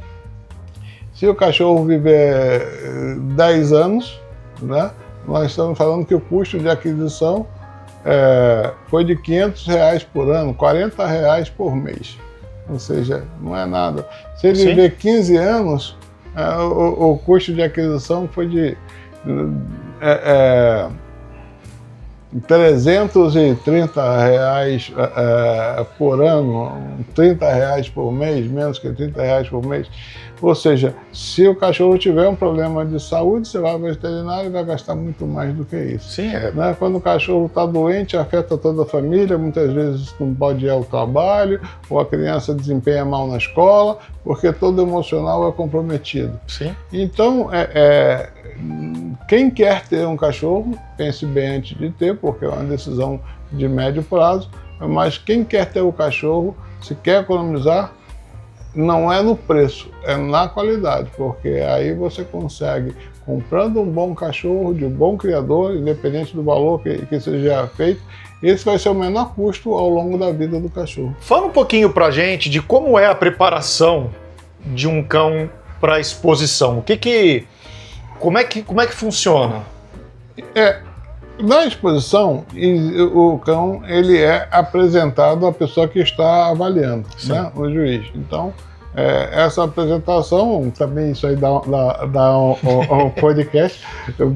Se o cachorro viver 10 anos, né, nós estamos falando que o custo de aquisição foi de 500 reais por ano, 40 reais por mês. Ou seja, não é nada. Se ele viver 15 anos, o custo de aquisição foi de 330 reais por ano, 30 reais por mês, menos que 30 reais por mês. Ou seja, se o cachorro tiver um problema de saúde, você vai ao veterinário e vai gastar muito mais do que isso. Sim, né? Quando o cachorro está doente, afeta toda a família, muitas vezes não pode ir ao trabalho, ou a criança desempenha mal na escola, porque todo emocional é comprometido. Sim. Então, quem quer ter um cachorro, pense bem antes de ter, porque é uma decisão de médio prazo, mas quem quer ter o cachorro, se quer economizar, não é no preço, é na qualidade, porque aí você consegue, comprando um bom cachorro, de um bom criador, independente do valor que seja feito, esse vai ser o menor custo ao longo da vida do cachorro. Fala um pouquinho pra gente de como é a preparação de um cão para exposição. Como é que funciona? Na exposição, o cão ele é apresentado à pessoa que está avaliando, né, o juiz. Então, essa apresentação, também isso aí dá um podcast,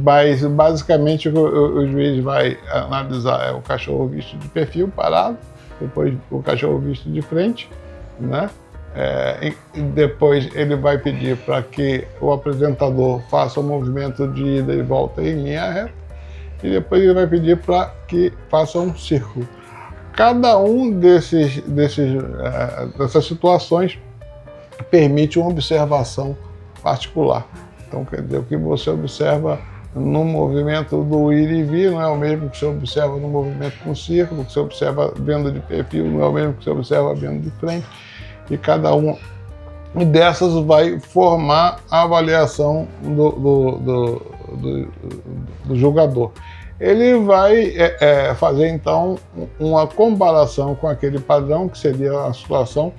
mas basicamente o juiz vai analisar o cachorro visto de perfil, parado, depois o cachorro visto de frente, né? Depois ele vai pedir para que o apresentador faça um movimento de ida e volta em linha reta, e depois ele vai pedir para que faça um círculo. Cada um dessas situações permite uma observação particular. Então, quer dizer, o que você observa no movimento do ir e vir não é o mesmo que você observa no movimento com círculo, o que você observa vendo de perfil não é o mesmo que você observa vendo de frente, e cada uma dessas vai formar a avaliação do julgador. Ele vai fazer, então, uma comparação com aquele padrão, que seria a situação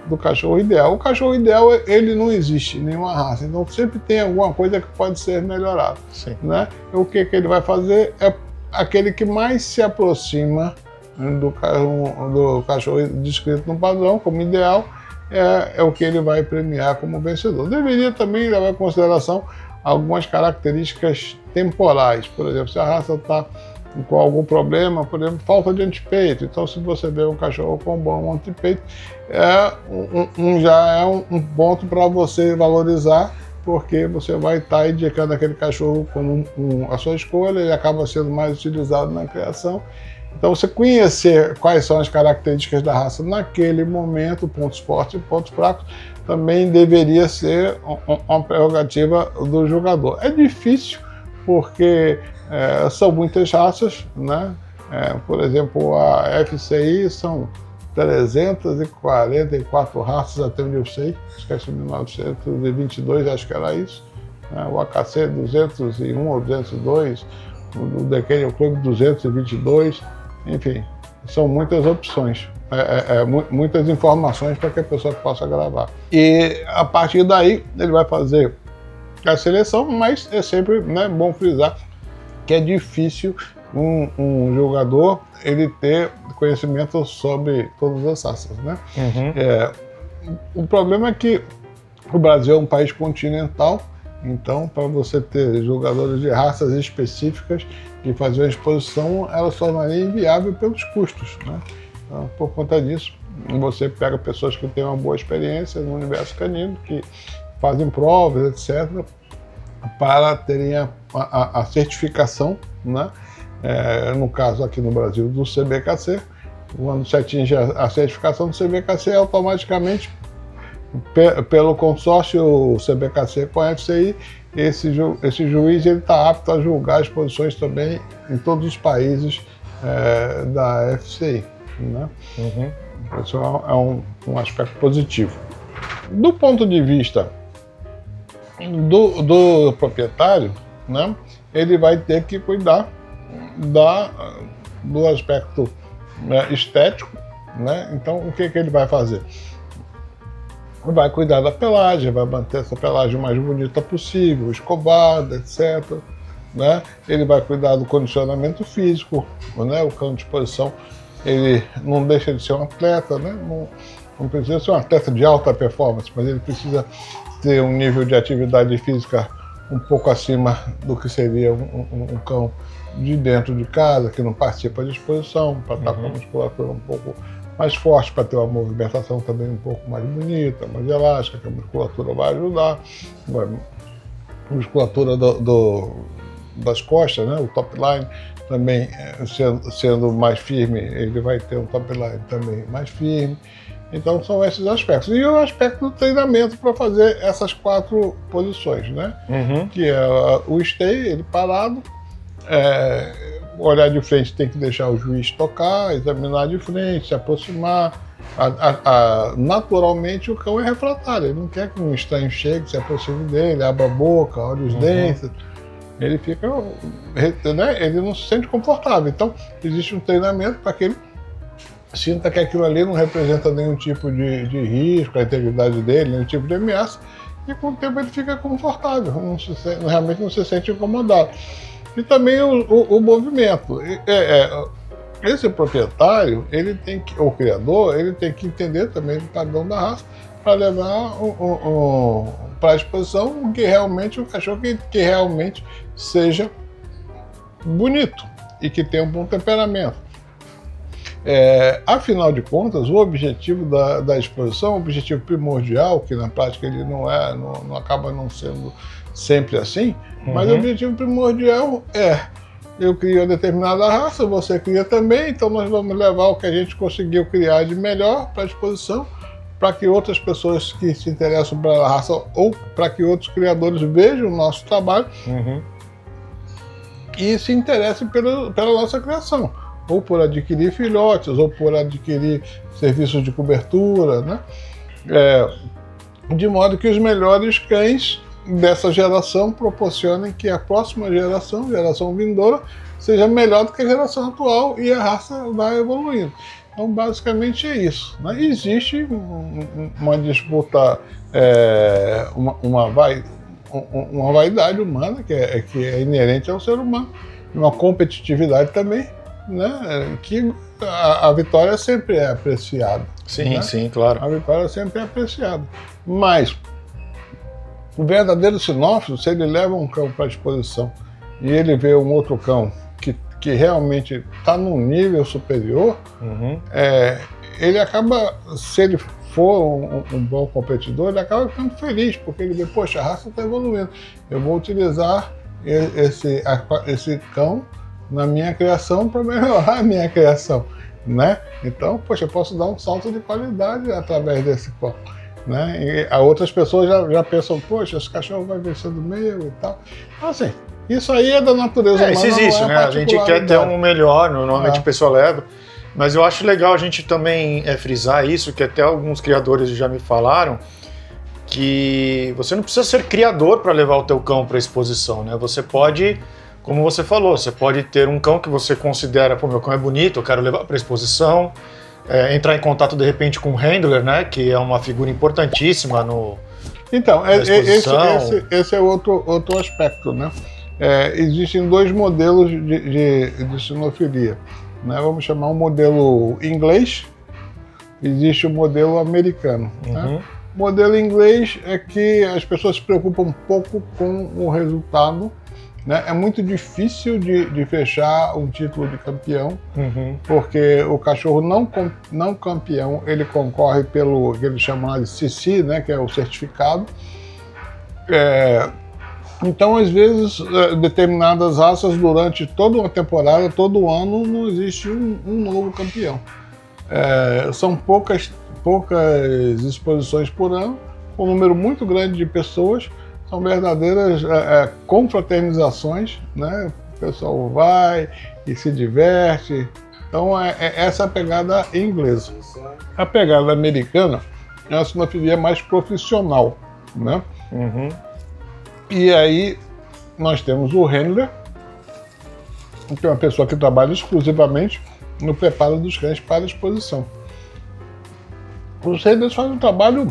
do cachorro ideal. O cachorro ideal, ele não existe em nenhuma raça, então sempre tem alguma coisa que pode ser melhorada. Né? O que ele vai fazer é aquele que mais se aproxima do cachorro descrito no padrão como ideal, é o que ele vai premiar como vencedor. Deveria também levar em consideração algumas características temporais. Por exemplo, se a raça está com algum problema, por exemplo, falta de antipeito. Então, se você vê um cachorro com bom antipeito, já é um ponto para você valorizar, porque você vai estar indicando aquele cachorro como a sua escolha, ele acaba sendo mais utilizado na criação, Então, você conhecer quais são as características da raça naquele momento, pontos fortes e pontos fracos, também deveria ser uma prerrogativa do jogador. É difícil porque são muitas raças, né? Por exemplo, a FCI são 344 raças, até onde eu sei, esqueci, 1922, acho que era isso. O AKC 201 ou 202, o The Kennel Club 222, enfim, são muitas opções, muitas informações para que a pessoa possa gravar. E a partir daí ele vai fazer a seleção, mas é sempre, né, bom frisar que é difícil um jogador ele ter conhecimento sobre todas as raças, né? O problema é que o Brasil é um país continental, então para você ter jogadores de raças específicas e fazer uma exposição, ela se tornaria inviável pelos custos, né? Então, por conta disso, você pega pessoas que têm uma boa experiência no universo canino, que fazem provas, etc., para terem a certificação, né? No caso aqui no Brasil do CBKC, quando se atinge a certificação do CBKC, automaticamente, pelo consórcio CBKC com a FCI, esse juiz está apto a julgar as posições também em todos os países da FCI, né? Isso é um aspecto positivo. Do ponto de vista do proprietário, né, ele vai ter que cuidar do aspecto, né, estético, né? Então, o que ele vai fazer? Vai cuidar da pelagem, vai manter essa pelagem o mais bonita possível, escovada, etc., né? Ele vai cuidar do condicionamento físico, né? O cão de exposição, ele não deixa de ser um atleta, né? Não precisa ser um atleta de alta performance, mas ele precisa ter um nível de atividade física um pouco acima do que seria um cão de dentro de casa, que não participa de exposição, para estar com a musculatura um pouco mais forte, para ter uma movimentação também um pouco mais bonita, mais elástica, que a musculatura vai ajudar. A musculatura das costas, né, o top line, também sendo mais firme, ele vai ter um top line também mais firme. Então são esses aspectos. E o aspecto do treinamento para fazer essas 4 posições, né? Que é o stay, ele parado, olhar de frente, tem que deixar o juiz tocar, examinar de frente, se aproximar. Naturalmente o cão é refratário, ele não quer que um estranho chegue, se aproxime dele, abra a boca, olhe os dentes. Ele fica, né? Ele não se sente confortável. Então existe um treinamento para que ele sinta que aquilo ali não representa nenhum tipo de risco à integridade dele, nenhum tipo de ameaça, e com o tempo ele fica confortável, realmente não se sente incomodado. E também o movimento. Esse proprietário, ele tem que, o criador, ele tem que entender também o padrão da raça para levar para a exposição o cachorro que realmente seja bonito e que tenha um bom temperamento. Afinal de contas, o objetivo da exposição, o objetivo primordial, que na prática ele não acaba não sendo sempre assim, mas o objetivo primordial eu crio uma determinada raça, você cria também, então nós vamos levar o que a gente conseguiu criar de melhor para a exposição, para que outras pessoas que se interessam pela raça ou para que outros criadores vejam o nosso trabalho e se interessem pela nossa criação, ou por adquirir filhotes, ou por adquirir serviços de cobertura, né? De modo que os melhores cães dessa geração proporcionem que a próxima geração vindoura, seja melhor do que a geração atual e a raça vai evoluindo. Então, basicamente é isso, né? Existe uma disputa, uma vaidade humana que é inerente ao ser humano, uma competitividade também, né? Que a vitória sempre é apreciada. Sim, né? Sim, claro. A vitória sempre é apreciada. Mas o verdadeiro sinófilo, se ele leva um cão para a exposição e ele vê um outro cão que realmente está num nível superior, ele acaba, se ele for um bom competidor, ele acaba ficando feliz, porque ele vê, poxa, a raça está evoluindo, eu vou utilizar esse cão na minha criação para melhorar a minha criação, né? Então, poxa, eu posso dar um salto de qualidade através desse cão, né? E outras pessoas já pensam, poxa, esse cachorro vai vencer do meu e tal. Então, assim, isso aí é da natureza humana. Isso existe, né? A gente quer ter um melhor, normalmente a pessoa leva. Mas eu acho legal a gente também frisar isso, que até alguns criadores já me falaram, que você não precisa ser criador para levar o teu cão para exposição, né? Você pode, como você falou, você pode ter um cão que você considera, pô, meu cão é bonito, eu quero levar para exposição, entrar em contato de repente com o handler, né? Que é uma figura importantíssima no Então, esse é outro aspecto, né? Existem dois modelos de sinofilia, né? Vamos chamar um modelo inglês, existe o modelo americano. Né? O modelo inglês é que as pessoas se preocupam um pouco com o resultado, né? É muito difícil de fechar um título de campeão, porque o cachorro não campeão, ele concorre pelo que eles chamam de CC, né? Que é o certificado. Então, às vezes, determinadas raças, durante toda uma temporada, todo ano, não existe um novo campeão. São poucas exposições por ano, um número muito grande de pessoas, são verdadeiras confraternizações, né? O pessoal vai e se diverte. Então, essa é a pegada inglesa. A pegada americana é uma sinofilia mais profissional, né? E aí nós temos o handler, que é uma pessoa que trabalha exclusivamente no preparo dos cães para a exposição. Os handlers fazem um trabalho,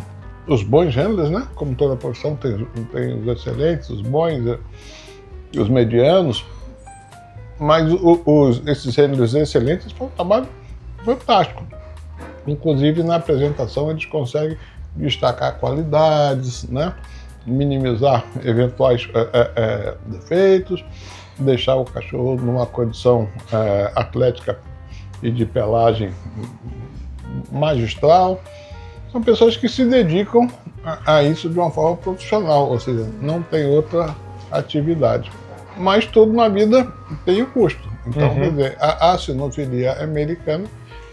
os bons handlers, né? Como toda profissão, tem os excelentes, os bons, os medianos, mas esses handlers excelentes fazem um trabalho fantástico. Inclusive na apresentação eles conseguem destacar qualidades, né? Minimizar eventuais defeitos, deixar o cachorro numa condição atlética e de pelagem magistral. São pessoas que se dedicam a isso de uma forma profissional, ou seja, não tem outra atividade. Mas tudo na vida tem um custo. Então, quer dizer, a sinofilia americana,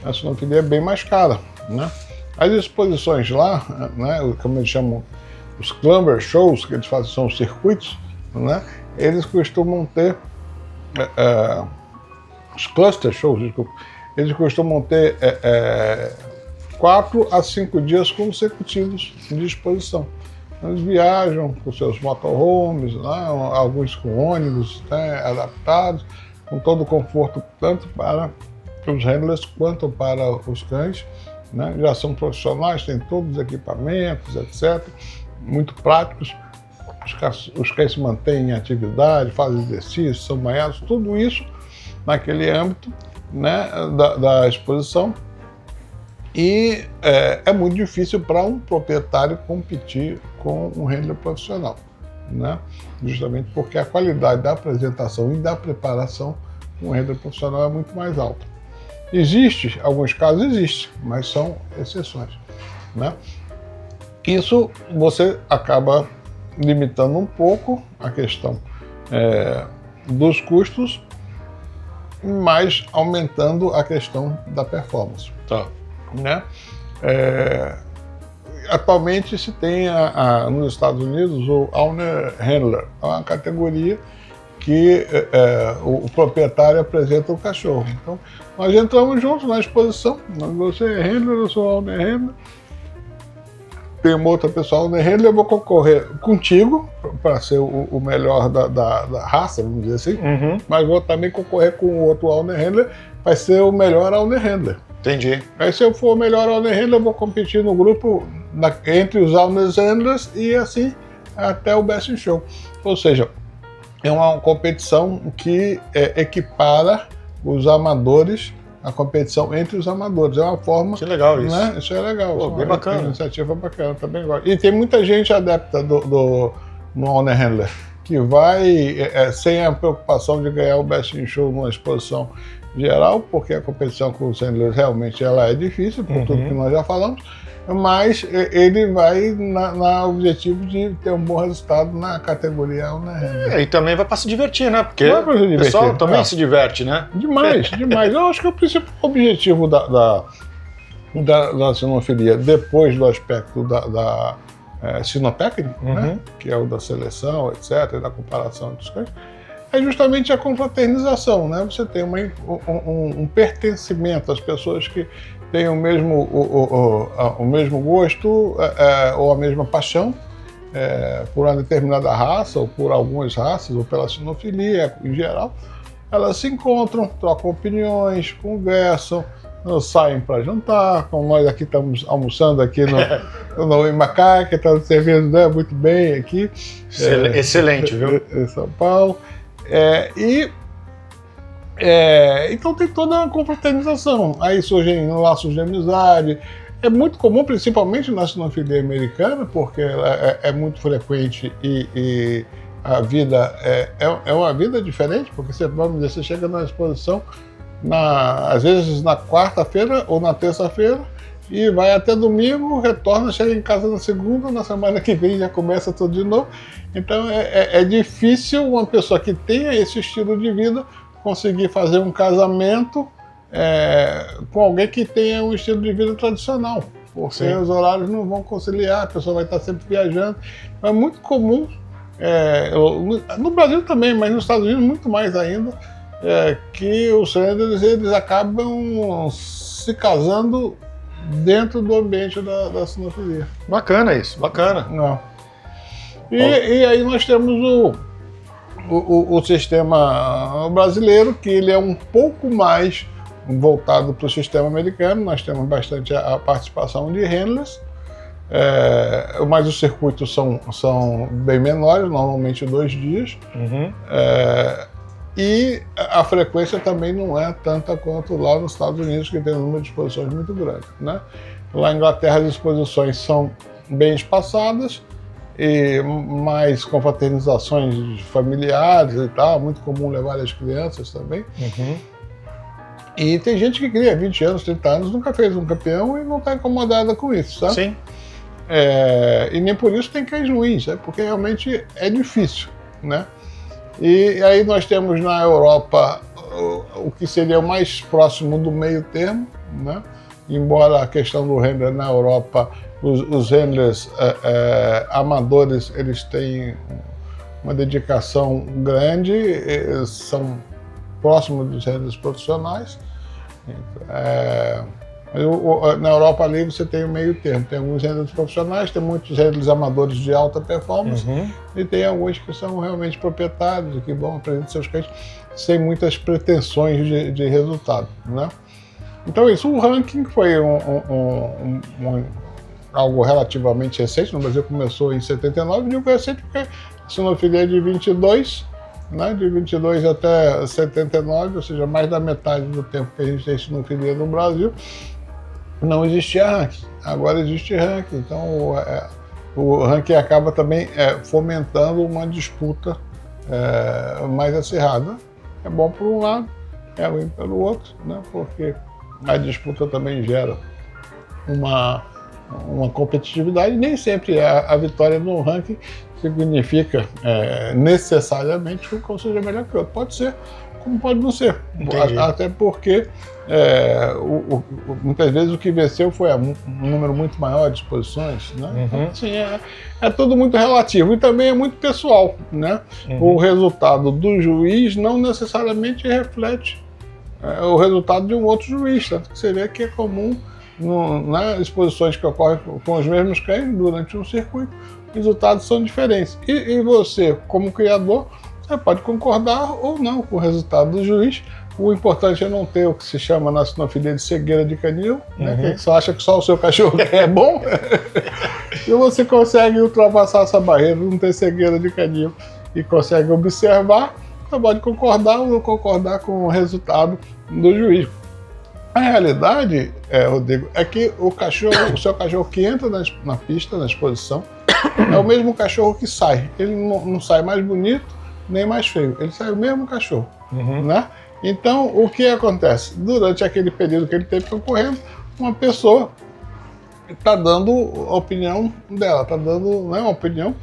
a sinofilia é bem mais cara, né? As exposições lá, né, como eles chamam, os clubber shows, que eles fazem, são os circuitos, né? Eles costumam ter, os cluster shows, desculpa, eles costumam ter 4 a 5 dias consecutivos de exposição. Eles viajam com seus motorhomes, né? Alguns com ônibus, né? Adaptados, com todo o conforto, tanto para os handlers quanto para os cães, né? Já são profissionais, têm todos os equipamentos, etc., muito práticos. Os cães se mantêm em atividade, fazem exercício, são banhados, tudo isso naquele âmbito, né, da exposição. E é muito difícil para um proprietário competir com um handler profissional, né? Justamente porque a qualidade da apresentação e da preparação com um handler profissional é muito mais alta. Existe, alguns casos existe, mas são exceções, né? Isso você acaba limitando um pouco a questão dos custos, mas aumentando a questão da performance. Tá. Né? Atualmente se tem nos Estados Unidos o Owner Handler, é uma categoria que o proprietário apresenta o cachorro. Então, nós entramos juntos na exposição, você é handler, eu sou Owner Handler, tem uma outra pessoa Owner Handler, eu vou concorrer contigo para ser o melhor da raça, vamos dizer assim, mas vou também concorrer com o outro Owner Handler, vai ser o melhor Owner Handler. Entendi. Aí se eu for o melhor Owner Handler, eu vou competir no grupo entre os Owner Handlers e assim até o Best in Show. Ou seja, é uma competição que equipara os amadores, a competição entre os amadores. É uma forma... Que legal isso. Né? Isso é legal. Pô, bem bacana. Uma iniciativa bacana, também gosto. E tem muita gente adepta no Owner Handler, que vai sem a preocupação de ganhar o Best in Show numa exposição geral, porque a competição com os handlers realmente ela é difícil, por tudo que nós já falamos, mas ele vai na objetivo de ter um bom resultado na categoria ou na handler. E também vai para se divertir, né? Porque Vai pra se divertir, o pessoal também se diverte, né? Demais, demais. Eu acho que o principal objetivo da sinofilia, depois do aspecto da sinotécnico, né? Que é o da seleção, etc., da comparação dos cães, é justamente a confraternização, né? Você tem um pertencimento às pessoas que têm o mesmo gosto ou a mesma paixão por uma determinada raça, ou por algumas raças, ou pela sinofilia em geral. Elas se encontram, trocam opiniões, conversam, saem para jantar, como nós aqui estamos almoçando aqui no Imacá, que está servindo, né, muito bem aqui. Excelente, viu? Em São Paulo. Então tem toda uma confraternização. Aí surgem laços de amizade. É muito comum, principalmente na sinofilia americana, porque ela é muito frequente e a vida é uma vida diferente, porque você chega na exposição às vezes na quarta-feira ou na terça-feira e vai até domingo, retorna, chega em casa na segunda, na semana que vem já começa tudo de novo. Então é difícil uma pessoa que tenha esse estilo de vida conseguir fazer um casamento com alguém que tenha um estilo de vida tradicional, porque Sim. os horários não vão conciliar, a pessoa vai estar sempre viajando. É muito comum, no Brasil também, mas nos Estados Unidos muito mais ainda, que os handlers eles acabam se casando dentro do ambiente da sinofilia. Bacana isso, bacana. Não. E aí nós temos o sistema brasileiro, que ele é um pouco mais voltado para o sistema americano. Nós temos bastante a participação de handlers, mas os circuitos são bem menores, normalmente 2 dias. E a frequência também não é tanta quanto lá nos Estados Unidos, que tem um número de exposições muito grande, né? Lá na Inglaterra as exposições são bem espaçadas, e mais confraternizações familiares e tal, muito comum levar as crianças também. E tem gente que cria 20 anos, 30 anos, nunca fez um campeão e não está incomodada com isso, sabe? Sim. E nem por isso tem cães ruins, porque realmente é difícil, né? E aí nós temos na Europa o que seria o mais próximo do meio termo, né? Embora a questão do handler na Europa, os handlers amadores, eles têm uma dedicação grande, são próximos dos handlers profissionais. Na Europa ali você tem o meio termo, tem alguns handlers profissionais, tem muitos handlers amadores de alta performance e tem alguns que são realmente proprietários e que vão apresentar seus cães sem muitas pretensões de resultado, né? Então o ranking foi algo relativamente recente. No Brasil começou em 79, digo recente porque a sinofilia é de 22, né, de 22 até 79, ou seja, mais da metade do tempo que a gente tem sinofilia no Brasil, não existia ranking. Agora existe ranking, então o ranking acaba também fomentando uma disputa mais acirrada. É bom por um lado, é ruim pelo outro, né, porque a disputa também gera uma competitividade. Nem sempre a vitória no ranking significa necessariamente que o cão seja melhor que o outro. Pode ser, como pode não ser. Até porque muitas vezes o que venceu foi um número muito maior de exposições, né? Então, assim, é tudo muito relativo e também é muito pessoal, né? O resultado do juiz não necessariamente reflete o resultado de um outro juiz, tanto que você vê que é comum nas exposições que ocorrem com os mesmos cães durante um circuito, os resultados são diferentes. E você, como criador, você pode concordar ou não com o resultado do juiz. O importante é não ter o que se chama na sinofilia de cegueira de canil, né? Que só acha que só o seu cachorro é bom. E você consegue ultrapassar essa barreira, não ter cegueira de canil e consegue observar, você pode concordar ou não concordar com o resultado do juiz. A realidade, Rodrigo, é que o seu cachorro que entra na pista, na exposição, é o mesmo cachorro que sai. Ele não sai mais bonito nem mais feio, ele sai o mesmo cachorro, né? Então, o que acontece? Durante aquele período que ele teve concorrendo, uma pessoa está dando a opinião dela, está dando, né, uma opinião,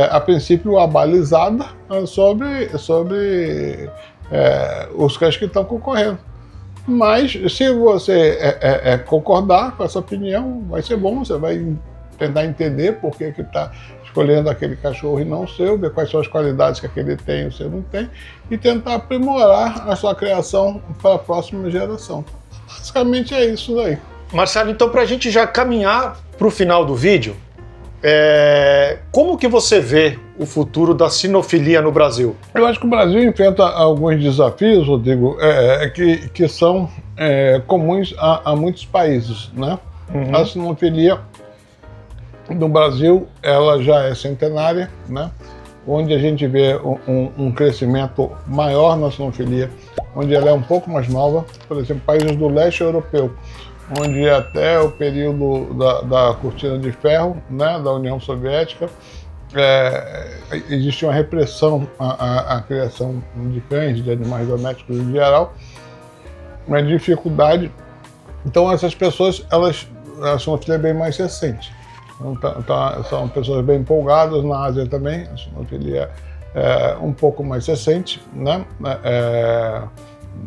a princípio abalizada, sobre os cães que estão concorrendo. Mas se você concordar com essa opinião, vai ser bom, você vai tentar entender por que está escolhendo aquele cachorro e não o seu, ver quais são as qualidades que aquele tem e o seu não tem, e tentar aprimorar a sua criação para a próxima geração. Basicamente é isso daí. Marcelo, então para a gente já caminhar para o final do vídeo, como que você vê o futuro da sinofilia no Brasil? Eu acho que o Brasil enfrenta alguns desafios, Rodrigo, que são comuns a muitos países, né? Uhum. A sinofilia no Brasil, ela já é centenária, né? Onde a gente vê um crescimento maior na sinofilia, onde ela é um pouco mais nova. Por exemplo, países do leste europeu, onde até o período da cortina de ferro, né, da União Soviética, existia uma repressão à criação de cães, de animais domésticos em geral, uma dificuldade. Então essas pessoas, a sinofilia é bem mais recente. Então, são pessoas bem empolgadas. Na Ásia também, a sinofilia é um pouco mais recente, né?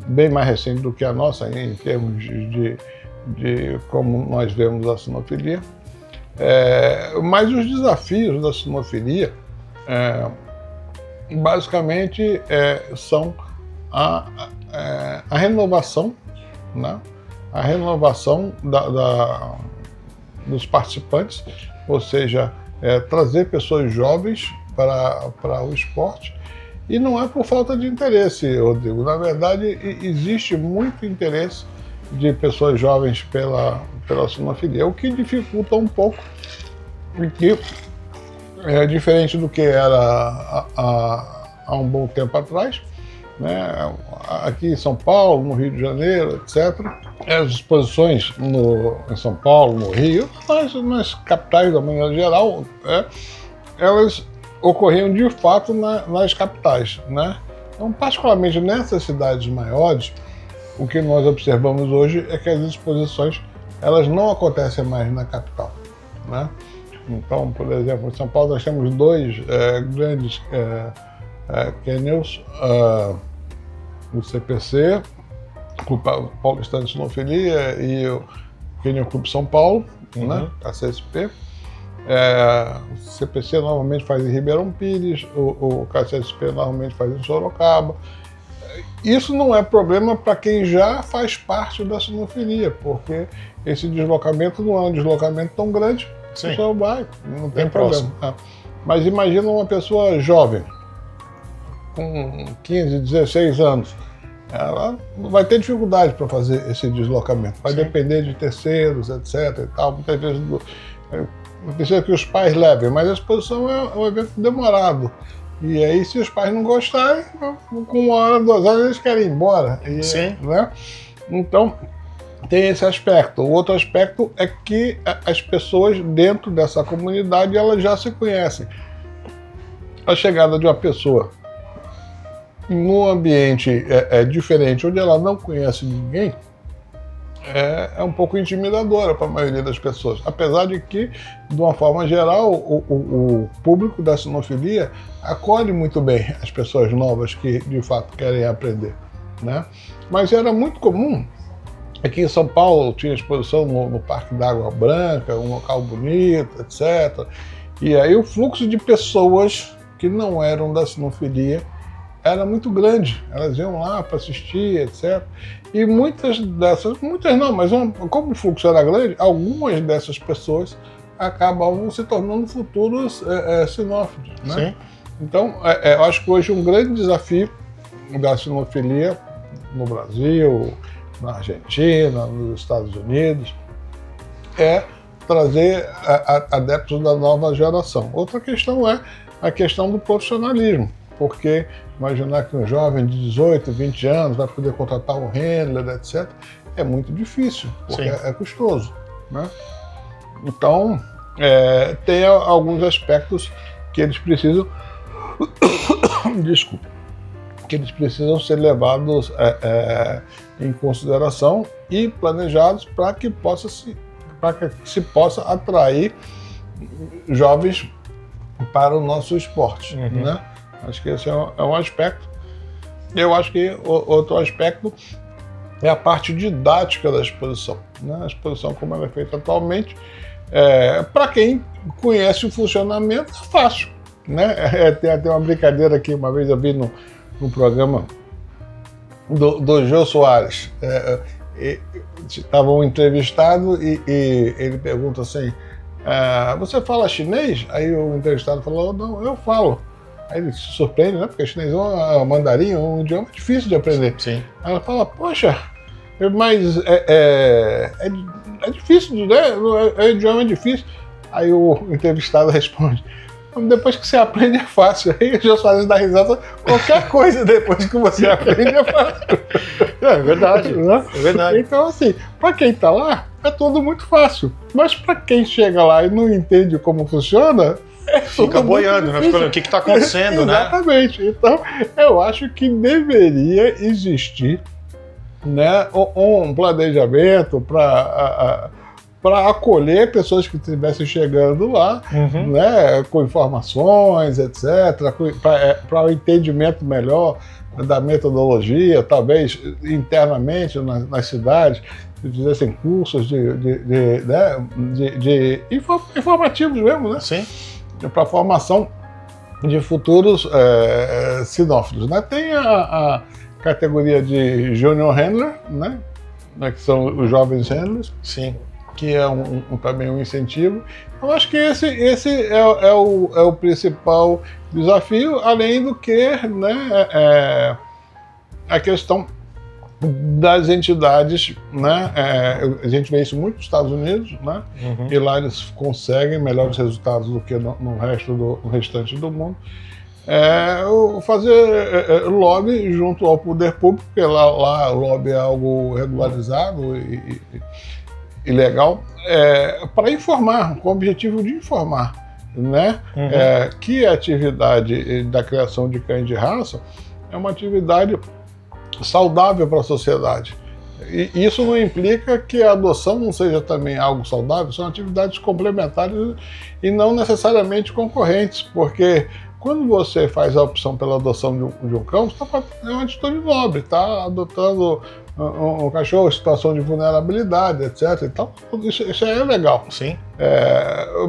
Bem mais recente do que a nossa em termos de como nós vemos a sinofilia. Mas os desafios da sinofilia, basicamente, são a renovação, né? A renovação dos participantes, ou seja, trazer pessoas jovens para o esporte. E não é por falta de interesse, Rodrigo. Na verdade, existe muito interesse de pessoas jovens pela sinofilia, o que dificulta um pouco, porque é diferente do que era há um bom tempo atrás, né? Aqui em São Paulo, no Rio de Janeiro, etc. As exposições em São Paulo, no Rio, nas capitais da maneira geral, elas ocorriam de fato nas capitais, né? Então, particularmente nessas cidades maiores, o que nós observamos hoje é que as exposições elas não acontecem mais na capital, né? Então, por exemplo, em São Paulo nós temos dois grandes kennels, o CPC, o Paulistano de Sinofilia, e o Kennel Clube São Paulo, uhum, né? A CSP. O CPC normalmente faz em Ribeirão Pires, o KCSP normalmente faz em Sorocaba. Isso não é problema para quem já faz parte da sinofilia, porque esse deslocamento não é um deslocamento tão grande, o pessoal vai, não tem problema. Mas imagina uma pessoa jovem, com 15, 16 anos, ela vai ter dificuldade para fazer esse deslocamento, vai depender de terceiros, etc. e tal. Muitas vezes precisa que os pais levem, mas a exposição é um evento demorado. E aí, se os pais não gostarem, com 1 hora, 2 horas, eles querem ir embora. Né? Então, tem esse aspecto. O outro aspecto é que as pessoas dentro dessa comunidade, elas já se conhecem. A chegada de uma pessoa num ambiente diferente, onde ela não conhece ninguém, é um pouco intimidadora para a maioria das pessoas. Apesar de que, de uma forma geral, o público da sinofilia acolhe muito bem as pessoas novas que, de fato, querem aprender, né? Mas era muito comum. Aqui em São Paulo tinha exposição no Parque da Água Branca, um local bonito, etc. E aí o fluxo de pessoas que não eram da sinofilia era muito grande. Elas iam lá para assistir, etc. E muitas não, mas como o fluxo era grande, algumas dessas pessoas acabavam se tornando futuros sinófilos, né? Sim. Então, eu acho que hoje um grande desafio da sinofilia no Brasil, na Argentina, nos Estados Unidos, é trazer adeptos da nova geração. Outra questão é a questão do profissionalismo, porque imaginar que um jovem de 18, 20 anos vai poder contratar um handler, etc., é muito difícil, porque é custoso, né? Então, tem alguns aspectos que eles precisam que eles precisam ser levados em consideração e planejados para que se possa atrair jovens para o nosso esporte, né? Acho que esse é um aspecto. Eu acho que outro aspecto é a parte didática da exposição, né? A exposição, como ela é feita atualmente, para quem conhece o funcionamento, é fácil, né? Tem até uma brincadeira que uma vez eu vi no programa do Jô Soares. Estava um entrevistado e ele pergunta assim: você fala chinês? Aí o entrevistado falou: não, eu falo. Aí ele se surpreende, né? Porque chinês é um mandarim, é um idioma difícil de aprender. Sim. Aí ela fala: poxa, mas é difícil, né? O idioma é difícil. Aí o entrevistado responde: depois que você aprende é fácil. Aí o Jô Soares dá risada. Qualquer coisa depois que você aprende é fácil. É verdade, né? É verdade. Então, assim, para quem está lá, é tudo muito fácil. Mas para quem chega lá e não entende como funciona, fica boiando, né? Ficando, o que está acontecendo, né? Exatamente. Então, eu acho que deveria existir, né, um planejamento para acolher pessoas que estivessem chegando lá, né, com informações, etc., para o entendimento melhor da metodologia, talvez internamente nas cidades, fizessem cursos informativos mesmo, né? Sim. Para a formação de futuros sinófilos, né? Tem a categoria de Junior Handler, né? Que são os jovens handlers. Sim. Que é também um incentivo. Eu acho que esse é o principal desafio, além do que, né, a questão das entidades, né? A gente vê isso muito nos Estados Unidos, né? E lá eles conseguem melhores resultados do que no restante do mundo. Fazer lobby junto ao poder público, porque lá o lobby é algo regularizado e legal, para informar, com o objetivo de informar, né? Que a atividade da criação de cães de raça é uma atividade saudável para a sociedade. E isso não implica que a adoção não seja também algo saudável, são atividades complementares e não necessariamente concorrentes, porque quando você faz a opção pela adoção de um cão, é uma atitude nobre, está adotando um cachorro em situação de vulnerabilidade, etc. Então, isso é legal. Sim.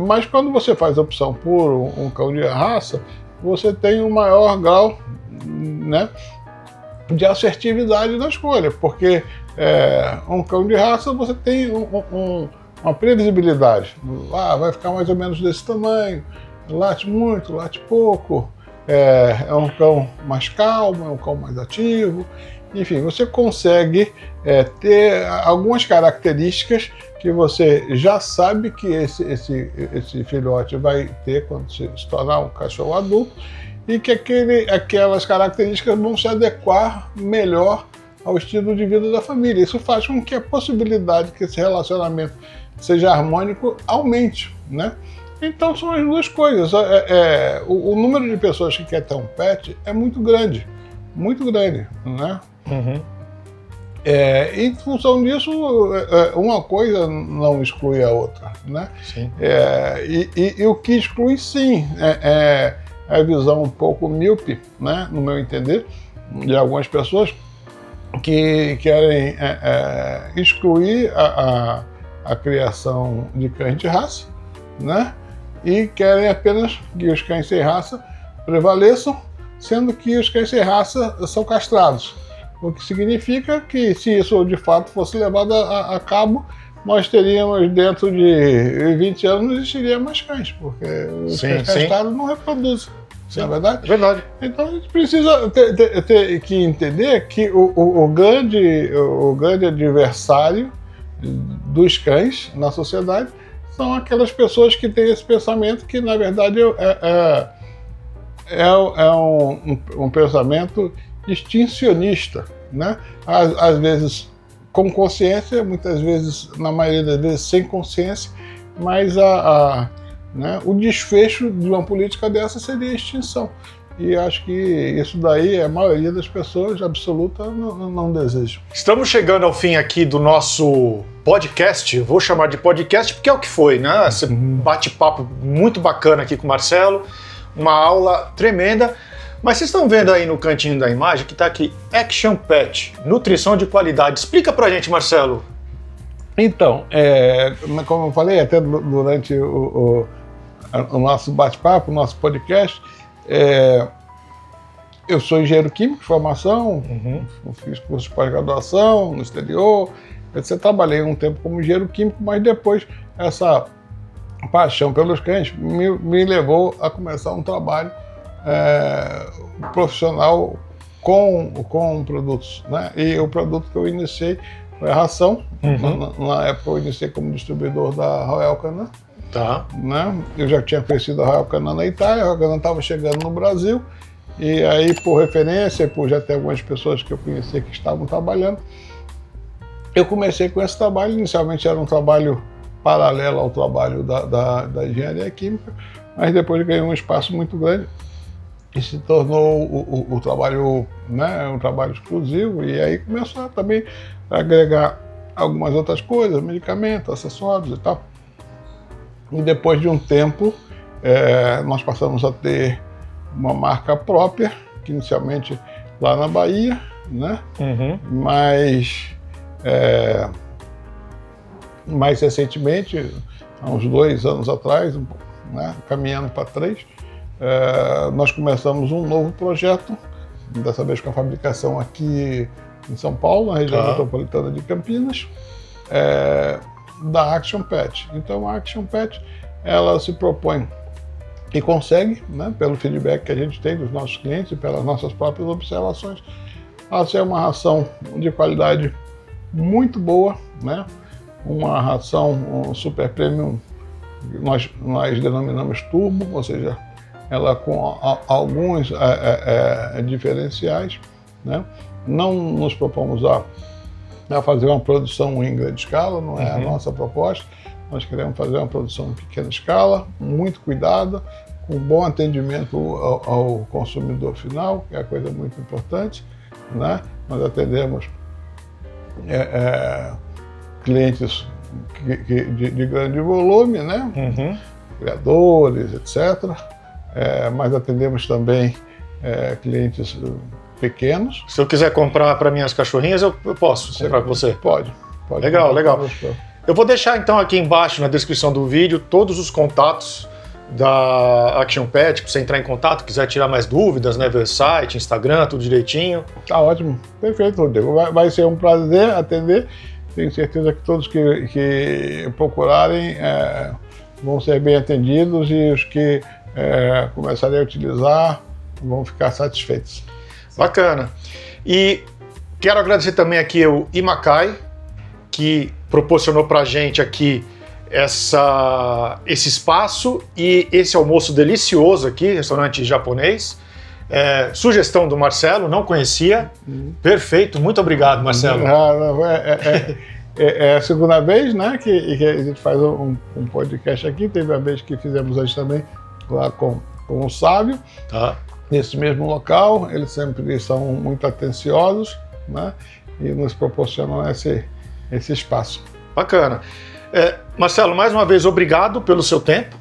Mas quando você faz a opção por um cão de raça, você tem um maior grau, né, de assertividade na escolha, porque um cão de raça você tem uma previsibilidade. Vai ficar mais ou menos desse tamanho, late muito, late pouco, é um cão mais calmo, é um cão mais ativo. Enfim, você consegue ter algumas características que você já sabe que esse filhote vai ter quando se tornar um cachorro adulto, e que aquelas características vão se adequar melhor ao estilo de vida da família. Isso faz com que a possibilidade que esse relacionamento seja harmônico aumente, né? Então são as duas coisas. O número de pessoas que quer ter um pet é muito grande, né? Em função disso, uma coisa não exclui a outra, né? Sim. E o que exclui, sim, é a visão um pouco míope, né, no meu entender, de algumas pessoas que querem excluir a criação de cães de raça, né, e querem apenas que os cães sem raça prevaleçam, sendo que os cães sem raça são castrados. O que significa que, se isso de fato fosse levado a cabo, nós teríamos, dentro de 20 anos, não existiria mais cães, porque os cães castrados não reproduzem. Não é verdade? É verdade. Então a gente precisa ter que entender que o grande adversário dos cães na sociedade são aquelas pessoas que têm esse pensamento que, na verdade, é um pensamento extincionista, né? Às vezes com consciência, muitas vezes, na maioria das vezes, sem consciência, mas né, o desfecho de uma política dessa seria a extinção. e acho que isso daí a maioria das pessoas absoluta não deseja. Estamos chegando ao fim aqui do nosso podcast, vou chamar de podcast porque é o que foi, né? Esse bate-papo muito bacana aqui com o Marcelo, uma aula tremenda. Mas vocês estão vendo aí no cantinho da imagem que está aqui Action Pet, nutrição de qualidade. Explica pra gente, Marcelo. Então, como eu falei até durante o nosso bate-papo, o nosso podcast, eu sou engenheiro químico de formação, fiz curso de pós-graduação no exterior, etc. Trabalhei um tempo como engenheiro químico, mas depois essa paixão pelos cães me levou a começar um trabalho profissional com produtos, né? E o produto que eu iniciei foi a ração. Na época eu iniciei como distribuidor da Royal Canin. Tá. Né? Eu já tinha conhecido a Royal Canin na Itália, a Royal Canin estava chegando no Brasil, e aí por referência, por já ter algumas pessoas que eu conhecia que estavam trabalhando, eu comecei com esse trabalho. Inicialmente era um trabalho paralelo ao trabalho da engenharia química, mas depois ganhou um espaço muito grande e se tornou o trabalho, né, um trabalho exclusivo, e aí começou também a agregar algumas outras coisas, medicamentos, acessórios e tal. E depois de um tempo, nós passamos a ter uma marca própria, que inicialmente lá na Bahia, né? Mas mais recentemente, há uns 2 anos atrás, né, caminhando para 3, nós começamos um novo projeto, dessa vez com a fabricação aqui em São Paulo, na região metropolitana de Campinas, da Action Pet. Então a Action Pet, ela se propõe e consegue, né, pelo feedback que a gente tem dos nossos clientes e pelas nossas próprias observações, a ser uma ração de qualidade muito boa, né? Uma ração super premium, nós denominamos turbo, ou seja, ela com alguns diferenciais, né? Não nos propomos a fazer uma produção em grande escala, não é a nossa proposta. Nós queremos fazer uma produção em pequena escala, muito cuidada, com bom atendimento ao consumidor final, que é a coisa muito importante, né? Nós atendemos clientes de grande volume, né? Criadores, etc. Mas atendemos também clientes pequenos. Se eu quiser comprar para minhas cachorrinhas, eu posso comprar com você? Pode. Legal. Eu vou deixar então aqui embaixo na descrição do vídeo todos os contatos da Action Pet, para você entrar em contato, quiser tirar mais dúvidas, né, ver site, Instagram, tudo direitinho. Tá ótimo, perfeito, Rodrigo. Vai ser um prazer atender. Tenho certeza que todos que procurarem vão ser bem atendidos, e os que começarem a utilizar vão ficar satisfeitos. Bacana. E quero agradecer também aqui o Imacai, que proporcionou para a gente aqui esse espaço e esse almoço delicioso aqui, restaurante japonês. Sugestão do Marcelo, não conhecia. Perfeito, muito obrigado, Marcelo. É a segunda vez, né, que a gente faz um podcast aqui. Teve a vez que fizemos antes também lá com o Sávio, nesse mesmo local. Eles sempre são muito atenciosos, né, e nos proporcionam esse espaço. Bacana. Marcelo, mais uma vez, obrigado pelo seu tempo,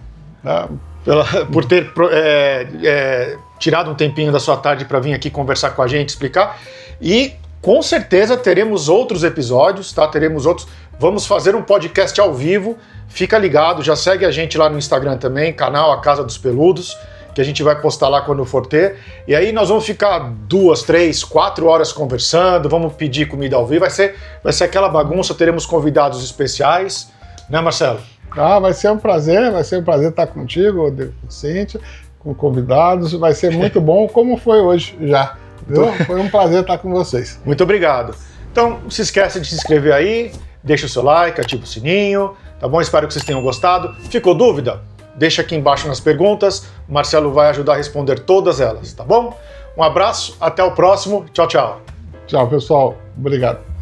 por ter tirado um tempinho da sua tarde para vir aqui conversar com a gente, explicar. E com certeza teremos outros episódios, tá? Vamos fazer um podcast ao vivo. Fica ligado, já segue a gente lá no Instagram também, canal A Casa dos Peludos, que a gente vai postar lá quando for ter. E aí nós vamos ficar 2, 3, 4 horas conversando, vamos pedir comida ao vivo. Vai ser aquela bagunça, teremos convidados especiais, né, Marcelo? Vai ser um prazer estar contigo, com Cíntia, com convidados. Vai ser muito bom, como foi hoje já. Viu? Foi um prazer estar com vocês. Muito obrigado. Então, não se esqueça de se inscrever aí, deixa o seu like, ativa o sininho, tá bom? Espero que vocês tenham gostado. Ficou dúvida? Deixa aqui embaixo nas perguntas, o Marcelo vai ajudar a responder todas elas, tá bom? Um abraço, até o próximo, tchau, tchau. Tchau, pessoal. Obrigado.